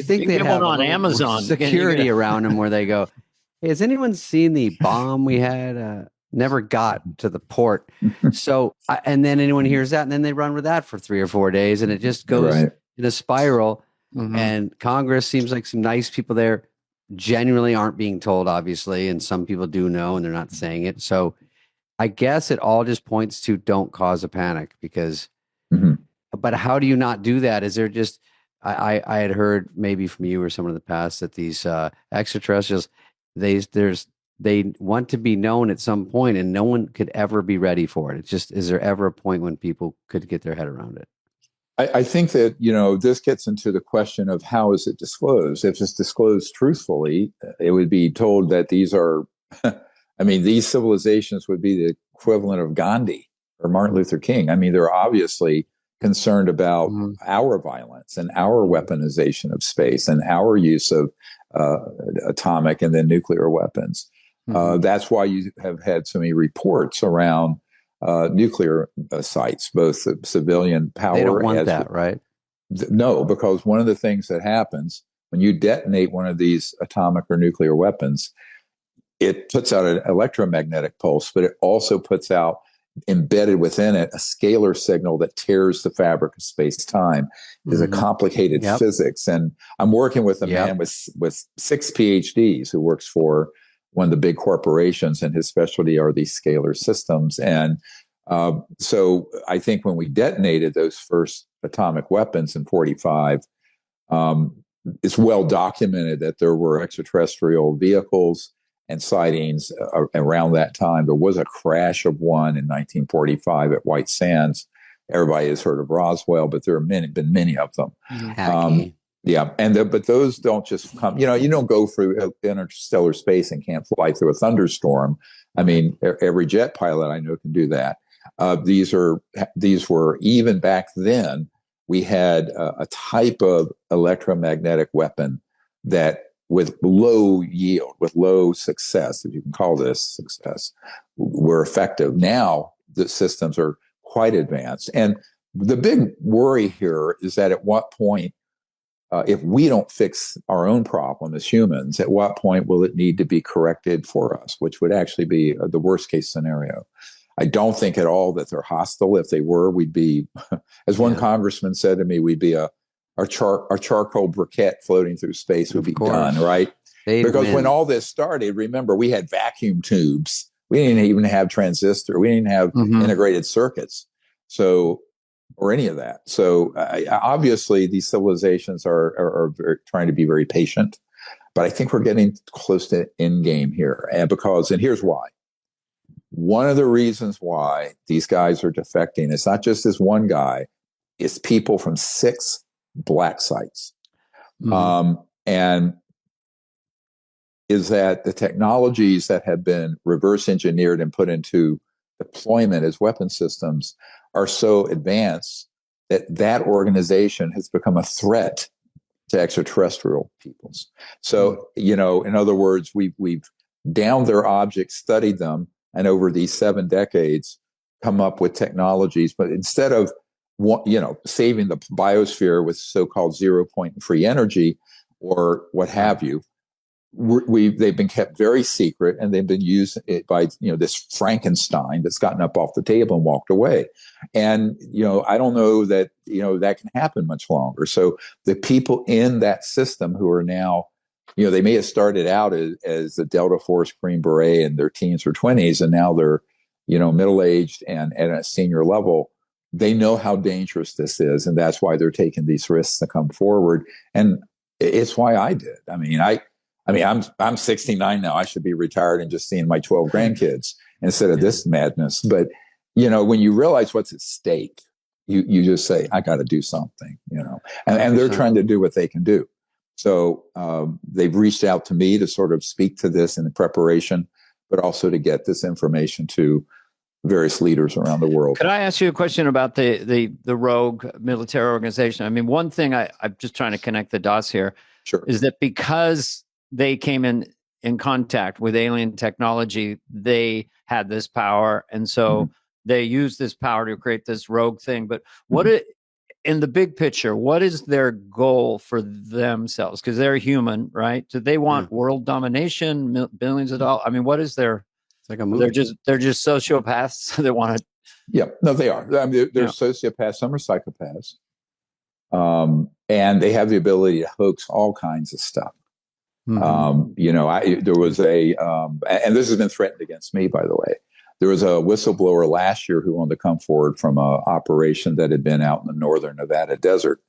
think they have one on Amazon security around them where they go, hey, has anyone seen the bomb we had? Never got to the port. So, and then anyone hears that, and then they run with that for 3 or 4 days, and it just goes in a spiral. And Congress seems like some nice people there genuinely aren't being told, obviously, and some people do know, and they're not saying it. So I guess it all just points to don't cause a panic because, but how do you not do that? Is there just, I had heard maybe from you or someone in the past that these extraterrestrials, they want to be known at some point, and no one could ever be ready for it. It's just, is there ever a point when people could get their head around it? I think that, this gets into the question of how is it disclosed? If it's disclosed truthfully, it would be told that these are, these civilizations would be the equivalent of Gandhi or Martin Luther King. I mean, they're obviously concerned about our violence and our weaponization of space and our use of atomic and then nuclear weapons. That's why you have had so many reports around nuclear sites, both civilian power. They don't want that, right? No, because one of the things that happens when you detonate one of these atomic or nuclear weapons, it puts out an electromagnetic pulse, but it also puts out, embedded within it, a scalar signal that tears the fabric of space-time. Is a complicated physics. And I'm working with a man with 6 PhDs who works for one of the big corporations, and his specialty are these scalar systems. And so I think when we detonated those first atomic weapons in 1945, it's well documented that there were extraterrestrial vehicles and sightings around that time. There was a crash of one in 1945 at White Sands. Everybody has heard of Roswell, but there have been many of them. Yeah, but those don't just come. You don't go through interstellar space and can't fly through a thunderstorm. I mean, every jet pilot I know can do that. These were, even back then, we had a type of electromagnetic weapon that, with low yield, with low success, if you can call this success, were effective. Now the systems are quite advanced, and the big worry here is that at what point, if we don't fix our own problem as humans, at what point will it need to be corrected for us, which would actually be the worst case scenario. I don't think at all that they're hostile. If they were, we'd be, as one congressman said to me, we'd be our charcoal briquette floating through space would be done, right? Because when all this started, remember, we had vacuum tubes. We didn't even have transistor. We didn't have integrated circuits. Or any of that. So obviously these civilizations are trying to be very patient, but I think we're getting close to end game here. And here's why. One of the reasons why these guys are defecting, it's not just this one guy, it's people from 6 black sites. And is that the technologies that have been reverse engineered and put into deployment as weapon systems are so advanced that organization has become a threat to extraterrestrial peoples. So, in other words, we've downed their objects, studied them, and over these 7 decades, come up with technologies. But instead of, saving the biosphere with so-called zero-point free energy or what have you, they've been kept very secret, and they've been used by this Frankenstein that's gotten up off the table and walked away. And I don't know that that can happen much longer. So the people in that system who are now, they may have started out as the Delta Force Green Beret in their teens or 20s, and now they're middle aged and at a senior level. They know how dangerous this is, and that's why they're taking these risks to come forward. And it's why I did. I'm 69 now. I should be retired and just seeing my 12 grandkids instead of this madness. But, when you realize what's at stake, you just say, I got to do something, and they're trying to do what they can do. So they've reached out to me to sort of speak to this in the preparation, but also to get this information to various leaders around the world. Could I ask you a question about the rogue military organization? One thing I'm just trying to connect the dots here. Sure. Is that because they came in contact with alien technology, they had this power. And so they used this power to create this rogue thing. But in the big picture, what is their goal for themselves? Because they're human, right? Do they want world domination, billions of dollars? What is their... It's like a movie. They're just sociopaths that want to... Yeah, no, they are. They're sociopaths. Some are psychopaths. And they have the ability to hoax all kinds of stuff. There was and this has been threatened against me, by the way. There was a whistleblower last year who wanted to come forward from an operation that had been out in the northern Nevada desert.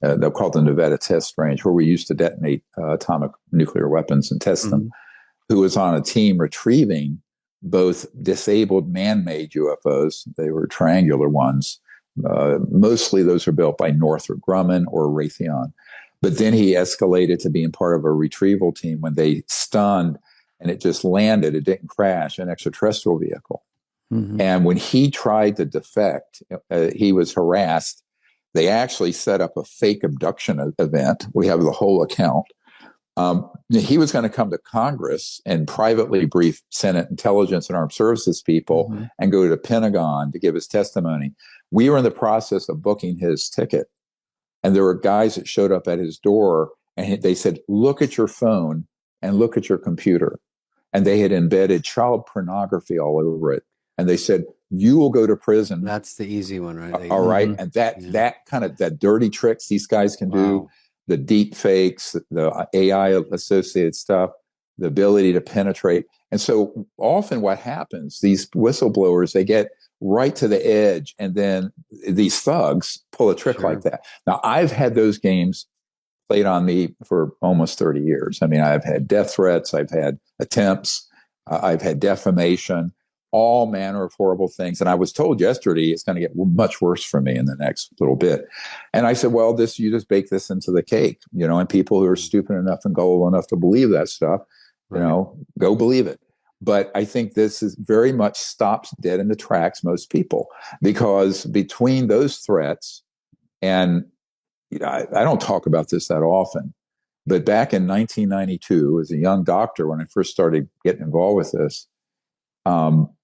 They're called the Nevada Test Range, where we used to detonate atomic nuclear weapons and test them. who was on a team retrieving both disabled man-made UFOs. They were triangular ones. Mostly those were built by Northrop Grumman or Raytheon. But then he escalated to being part of a retrieval team when they stunned and it just landed. It didn't crash, an extraterrestrial vehicle. Mm-hmm. And when he tried to defect, he was harassed. They actually set up a fake abduction event. We have the whole account. He was going to come to Congress and privately brief Senate Intelligence and Armed Services people mm-hmm. and go to the Pentagon to give his testimony. We were in the process of booking his ticket. And there were guys that showed up at his door and they said, look at your phone and look at your computer. And they had embedded child pornography all over it. And they said, you will go to prison. That's the easy one, right? All right. Mm-hmm. And that kind of, that dirty tricks these guys can do, the deep fakes, the AI associated stuff, the ability to penetrate. And so often what happens, these whistleblowers, they get right to the edge and then these thugs pull a trick like that. Now, I've had those games played on me for almost 30 years. I mean, I've had death threats, I've had attempts, I've had defamation, all manner of horrible things. And I was told yesterday it's going to get much worse for me in the next little bit. And I said, well, you just bake this into the cake, and people who are stupid enough and gullible enough to believe that stuff, go believe it. But I think this is very much stops dead in the tracks most people, because between those threats and, I don't talk about this that often, but back in 1992, as a young doctor, when I first started getting involved with this,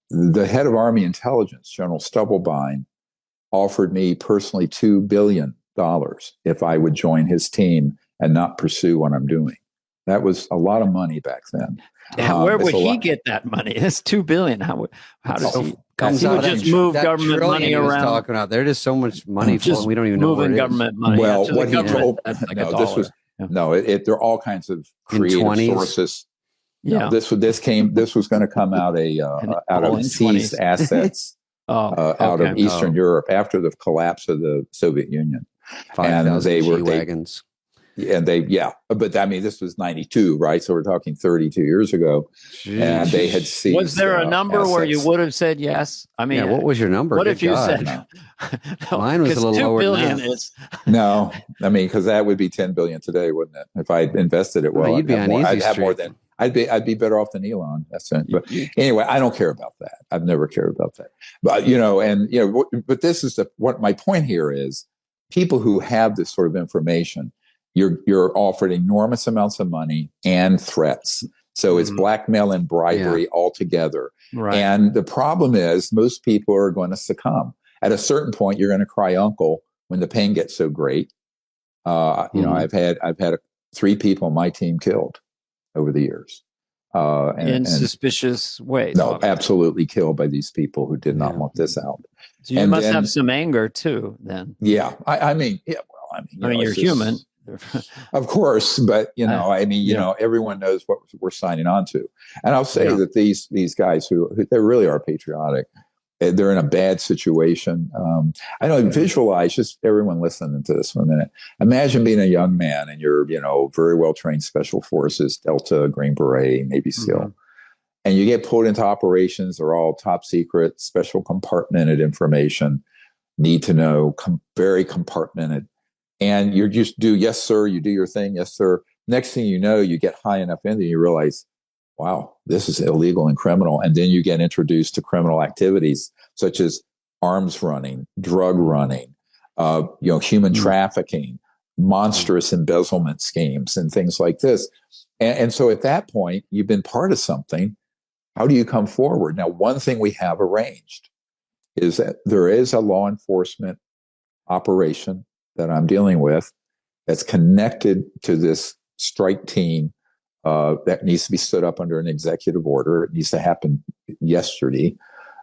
the head of Army Intelligence, General Stubblebine, offered me personally $2 billion if I would join his team and not pursue what I'm doing. That was a lot of money back then. Where would he get that money? It's $2 billion. How does he? He would just move government money around. Talking about there is so much money for we don't even know moving government money. Well, what he told there are all kinds of creative sources. Yeah, this was going to come out of seized assets out of Eastern Europe after the collapse of the Soviet Union, and they were wagons. But I mean, this was 92, right? So we're talking 32 years ago. Jeez. And they had seized. Was there a number where you would have said yes? I mean, what was your number? What if you said no, mine was a little lower than that. No, I mean, because that would be 10 billion today, wouldn't it? If I invested it well, you'd be on easy I'd have street. more than. I'd be better off than Elon. That's it. But anyway, I don't care about that. I've never cared about that. But but this is what my point here is: people who have this sort of information, you're offered enormous amounts of money and threats. So it's blackmail and bribery altogether. Right. And the problem is most people are going to succumb. At a certain point, you're going to cry uncle when the pain gets so great. I've had 3 people on my team killed over the years. In suspicious ways. No, absolutely killed by these people who did not want this out. So you must have some anger too, then. Yeah. I mean, you're human. Of course, but everyone knows what we're signing on to. And I'll say that these guys who they really are patriotic. They're in a bad situation. I know, visualize, just everyone listening to this for a minute. Imagine being a young man and you're, very well-trained special forces, Delta, Green Beret, Navy SEAL. And you get pulled into operations. They're all top secret, special compartmented information, need to know, very compartmented. And you just do, yes, sir, you do your thing, yes, sir. Next thing you know, you get high enough in there, you realize, wow, this is illegal and criminal. And then you get introduced to criminal activities such as arms running, drug running, human trafficking, monstrous embezzlement schemes and things like this. And so at that point, you've been part of something. How do you come forward? Now, one thing we have arranged is that there is a law enforcement operation that I'm dealing with that's connected to this strike team that needs to be stood up under an executive order. It needs to happen yesterday.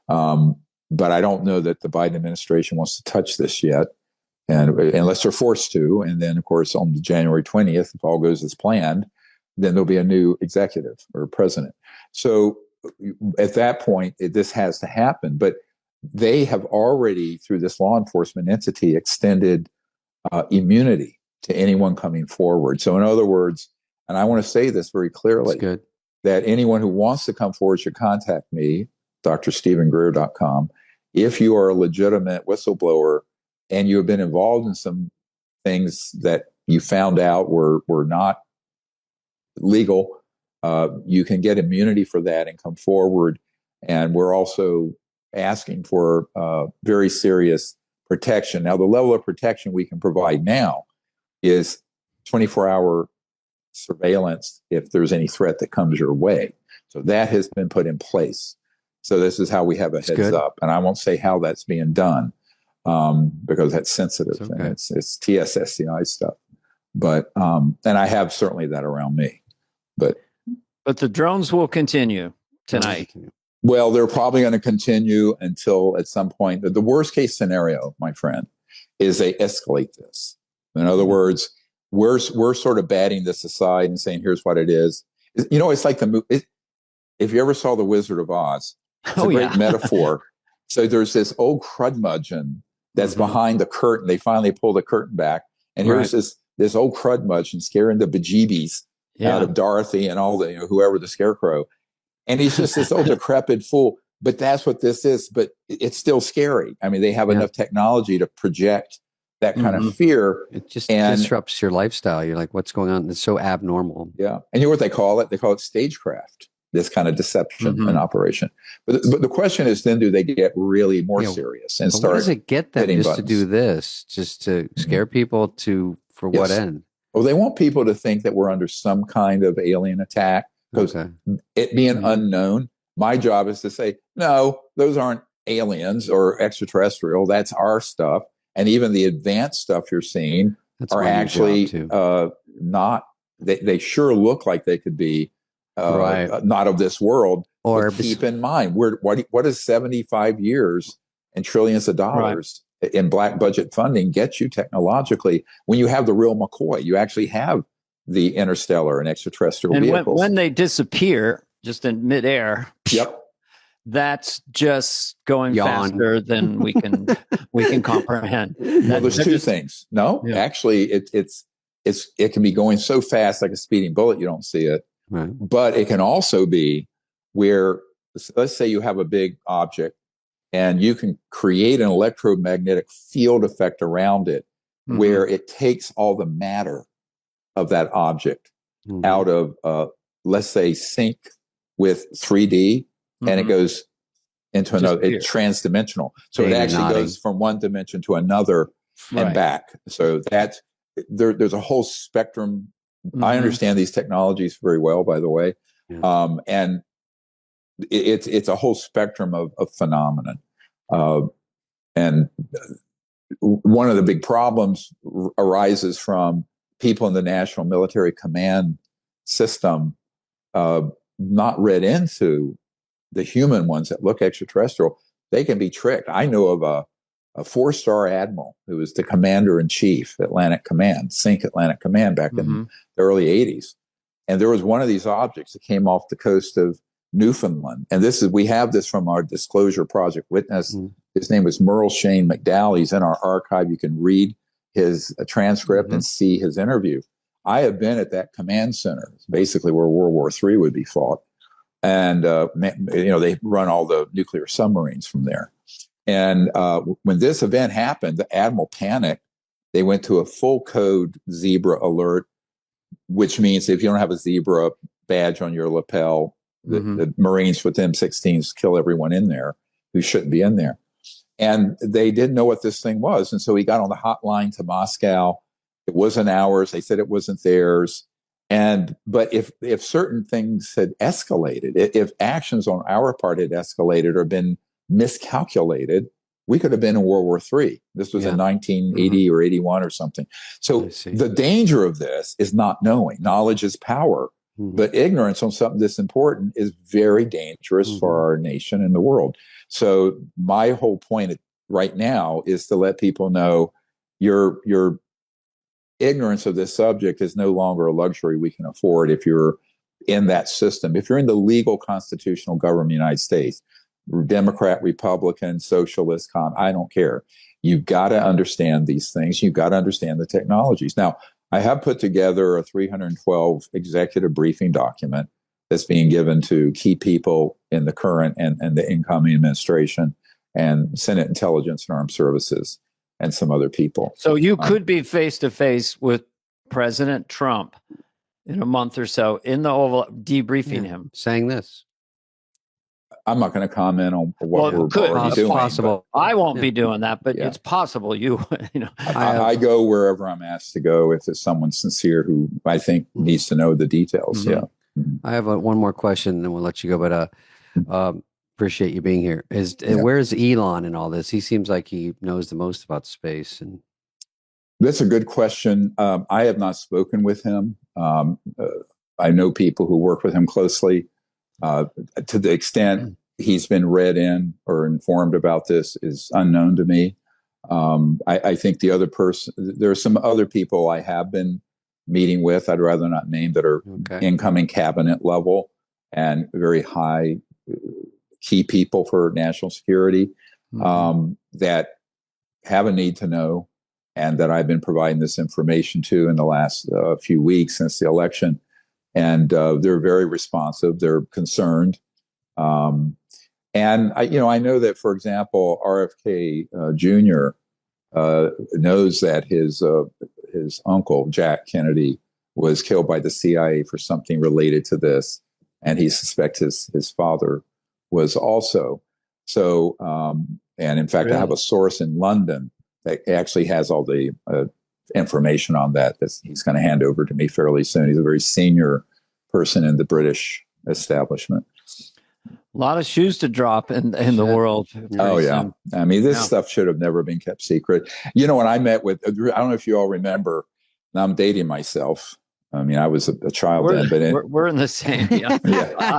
But I don't know that the Biden administration wants to touch this yet, and unless they're forced to. And then, of course, on January 20th, if all goes as planned, then there'll be a new executive or president. So at that point, this has to happen. But they have already, through this law enforcement entity, extended immunity to anyone coming forward. So in other words, and I want to say this very clearly, that anyone who wants to come forward should contact me, drstephengreer.com. If you are a legitimate whistleblower and you have been involved in some things that you found out were not legal, you can get immunity for that and come forward. And we're also asking for very serious protection. Now, the level of protection we can provide now is 24-hour surveillance if there's any threat that comes your way. So that has been put in place. So this is how we have a heads up. And I won't say how that's being done because that's sensitive. Okay. And it's TSSCI stuff. But and I have certainly that around me. But the drones will continue tonight. Well, they're probably going to continue until at some point. The worst case scenario, my friend, is they escalate this. In other words, we're sort of batting this aside and saying, here's what it is. You know, it's like the movie. If you ever saw The Wizard of Oz, it's a great metaphor. So there's this old crudmudgeon that's behind the curtain. They finally pull the curtain back. And here's this old crudmudgeon scaring the bejeebies out of Dorothy and all the, whoever the scarecrow. And he's just this old decrepit fool. But that's what this is. But it's still scary. I mean, they have enough technology to project that kind of fear. It just disrupts your lifestyle. You're like, what's going on? It's so abnormal. Yeah. And you know what they call it? They call it stagecraft, this kind of deception and operation. But the question is, then do they get really more serious and start? What does it get them just to do this? Just to scare people for what end? Well, they want people to think that we're under some kind of alien attack because it being unknown. My job is to say, no, those aren't aliens or extraterrestrial. That's our stuff. And even the advanced stuff you're seeing are actually not. They sure look like they could be not of this world. Or keep in mind, what is 75 years and trillions of dollars in black budget funding get you technologically when you have the real McCoy? You actually have the interstellar and extraterrestrial vehicles. When they disappear just in midair, that's just going faster than we can comprehend. Well, there's two things. No, actually, it can be going so fast like a speeding bullet you don't see it. Right. But it can also be where, let's say you have a big object and you can create an electromagnetic field effect around it where it takes all the matter of that object out of, let's say, sync with 3D. And it goes into another, it's transdimensional. So it actually goes from one dimension to another and back. So that's, there's a whole spectrum. I understand these technologies very well, by the way. And it's a whole spectrum of phenomenon. And one of the big problems arises from people in the National Military Command system not read into the human ones that look extraterrestrial. They can be tricked. I know of a 4-star admiral who was the commander-in-chief, Atlantic Command, Sync Atlantic Command back in the early 80s. And there was one of these objects that came off the coast of Newfoundland. And we have this from our Disclosure Project witness. His name was Merle Shane McDowell. He's in our archive. You can read his transcript and see his interview. I have been at that command center, basically where World War III would be fought. And, they run all the nuclear submarines from there. And when this event happened, the admiral panicked. They went to a full code zebra alert, which means if you don't have a zebra badge on your lapel, the Marines with M16s kill everyone in there who shouldn't be in there. And they didn't know what this thing was. And so he got on the hotline to Moscow. It wasn't ours. They said it wasn't theirs. But if certain things had escalated, if actions on our part had escalated or been miscalculated, we could have been in World War III. This was in 1980 or 81 or something. So the danger of this is not knowing. Knowledge is power, but ignorance on something this important is very dangerous for our nation and the world. So my whole point right now is to let people know your ignorance of this subject is no longer a luxury we can afford if you're in that system. If you're in the legal constitutional government of the United States, Democrat, Republican, socialist, I don't care. You've got to understand these things. You've got to understand the technologies. Now, I have put together a 312 executive briefing document that's being given to key people in the current and the incoming administration and Senate Intelligence and Armed Services and some other people. So you could be face to face with President Trump in a month or so in the Oval, debriefing him. Saying this. I'm not going to comment on what we're already doing. Possible. I won't be doing that, but it's possible you know. I go wherever I'm asked to go if it's someone sincere who I think needs to know the details. Yeah. I have one more question, and then we'll let you go. But appreciate you being here. Where's Elon in all this? He seems like he knows the most about space. And that's a good question. I have not spoken with him. I know people who work with him closely. To the extent he's been read in or informed about this is unknown to me. I think there are some other people I have been meeting with, I'd rather not name, that are incoming cabinet level and very high key people for national security that have a need to know, and that I've been providing this information to in the last few weeks since the election. And they're very responsive. They're concerned. And I know that, for example, RFK Jr. Knows that his uncle, Jack Kennedy, was killed by the CIA for something related to this. And he suspects his father was also. So, and in fact, I have a source in London that actually has all the information on that he's going to hand over to me fairly soon. He's a very senior person in the British establishment. A lot of shoes to drop in the world. Oh, yeah. I mean, this stuff should have never been kept secret. When I met with, I don't know if you all remember, now I'm dating myself. I mean, I was a child then, but we're in the same. Yeah.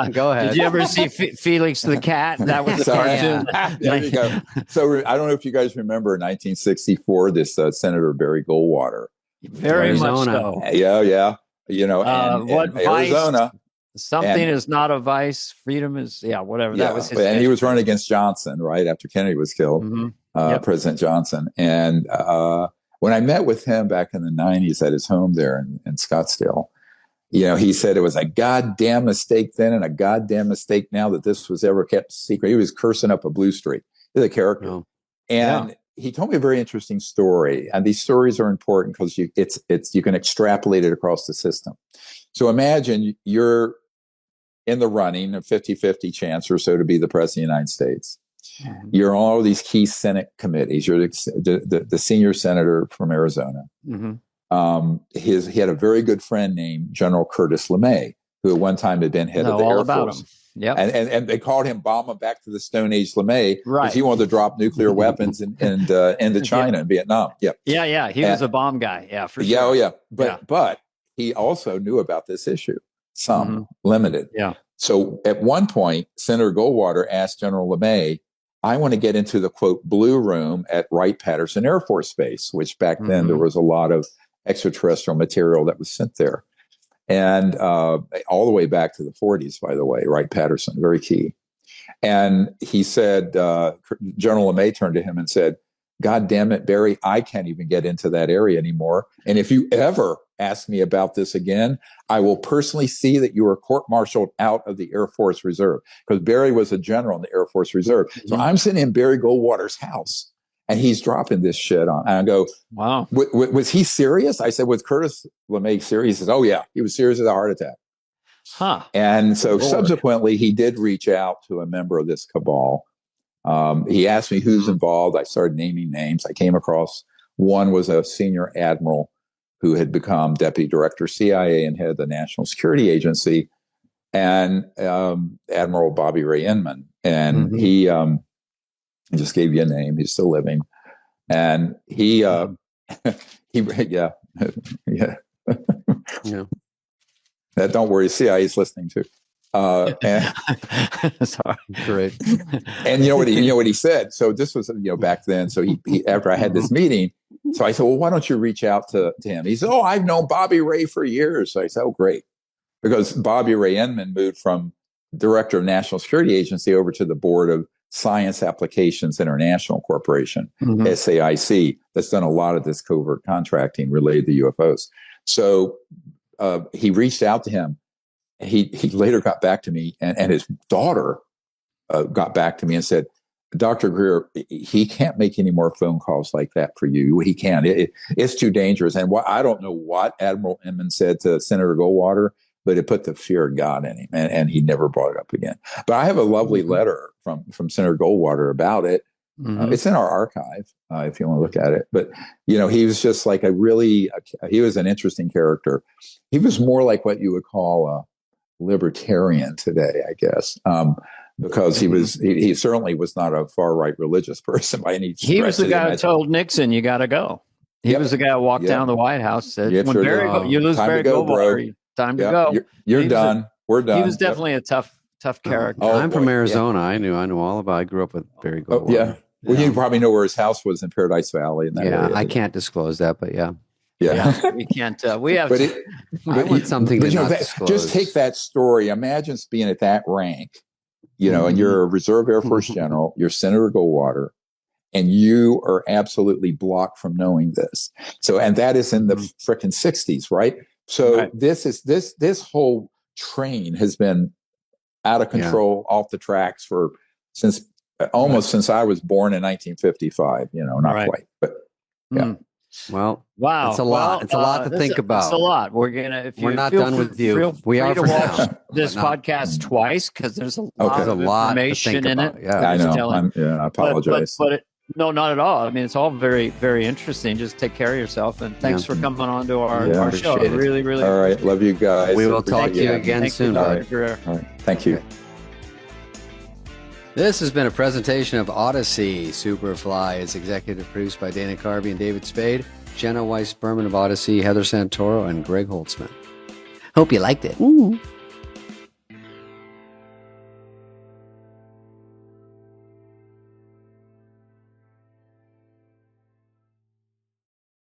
Go ahead. Did you ever see Felix the Cat? That was the cartoon. There you go. So I don't know if you guys remember 1964, this Senator Barry Goldwater. Very much so. Yeah. And Arizona. Something is not a vice. Freedom is, whatever. That was his. And he was running against Johnson, right after Kennedy was killed, President Johnson. And when I met with him back in the 90s at his home there in Scottsdale, he said it was a goddamn mistake then and a goddamn mistake now that this was ever kept secret. He was cursing up a blue streak. He's a character. Oh. And he told me a very interesting story. And these stories are important because you can extrapolate it across the system. So imagine you're in the running, a 50-50 chance or so to be the president of the United States. Mm-hmm. You're on all these key Senate committees. You're the senior senator from Arizona. Mm-hmm. He had a very good friend named General Curtis LeMay, who at one time had been head of the Air Force. Yeah, and they called him Bomber back to the Stone Age LeMay because he wanted to drop nuclear weapons into China and Vietnam. Yeah. He was a bomb guy. Yeah, for sure. Yeah, oh yeah. But he also knew about this issue, limited. Yeah. So at one point, Senator Goldwater asked General LeMay, I want to get into the, quote, blue room at Wright-Patterson Air Force Base, which back then there was a lot of extraterrestrial material that was sent there. And all the way back to the 40s, by the way, Wright-Patterson, very key. And he said, General LeMay turned to him and said, God damn it, Barry, I can't even get into that area anymore. And if you ever ask me about this again, I will personally see that you are court-martialed out of the Air Force Reserve. Because Barry was a general in the Air Force Reserve. So I'm sitting in Barry Goldwater's house, and he's dropping this shit on. And I go, wow. Was he serious? I said, was Curtis LeMay serious? He says, oh, yeah, he was serious as a heart attack. Huh. And so subsequently, he did reach out to a member of this cabal. He asked me who's involved. I started naming names. I came across one was a senior admiral who had become deputy director CIA and head of the National Security Agency, and Admiral Bobby Ray Inman. And he I just gave you a name. He's still living. And he yeah. Don't worry, CIA is listening too. Sorry, great. And you know what he said? So this was back then. So he after I had this meeting, so I said, well, why don't you reach out to him? He said, oh, I've known Bobby Ray for years. So I said, oh, great, because Bobby Ray Inman moved from director of National Security Agency over to the board of Science Applications International Corporation, SAIC, that's done a lot of this covert contracting related to UFOs. So he reached out to him. he later got back to me, and his daughter got back to me and said, Dr. Greer, he can't make any more phone calls like that for you. He can't. It's too dangerous. And I don't know what Admiral Inman said to Senator Goldwater, but it put the fear of God in him, and he never brought it up again. But I have a lovely letter from Senator Goldwater about it. It's in our archive if you want to look at it. But, he was just like he was an interesting character. He was more like what you would call a libertarian today, I guess. Because he certainly was not a far right religious person by any stretch. He was the guy who told Nixon, "You got to go." He was the guy who walked down the White House, said, "When you lose Barry Goldwater, time to go. You're done. We're done." He was definitely a tough character. I'm from Arizona. I knew all about. I grew up with Barry Goldwater. Yeah. Well, you probably know where his house was in Paradise Valley. In that area. I can't disclose that, but yeah. We can't. We have. I want something to not disclose. Just take that story. Imagine being at that rank. And you're a reserve Air Force general, you're Senator Goldwater, and you are absolutely blocked from knowing this. So, and that is in the frickin' 60s, right? So this whole train has been out of control, off the tracks since I was born in 1955, not quite, but yeah. Well, wow, it's a lot. It's a lot to think about. It's a lot. We're not done with you. We are for now. This podcast twice because there's a lot of information in it. Yeah, I know. I apologize. But no, not at all. I mean, it's all very, very interesting. Just take care of yourself, and thanks for coming on to our show. Really, really. All right, love you guys. We will talk to you again soon. All right, thank you. This has been a presentation of Odyssey Superfly. It's executive produced by Dana Carvey and David Spade, Jenna Weiss-Berman of Odyssey, Heather Santoro, and Greg Holtzman. Hope you liked it. Ooh.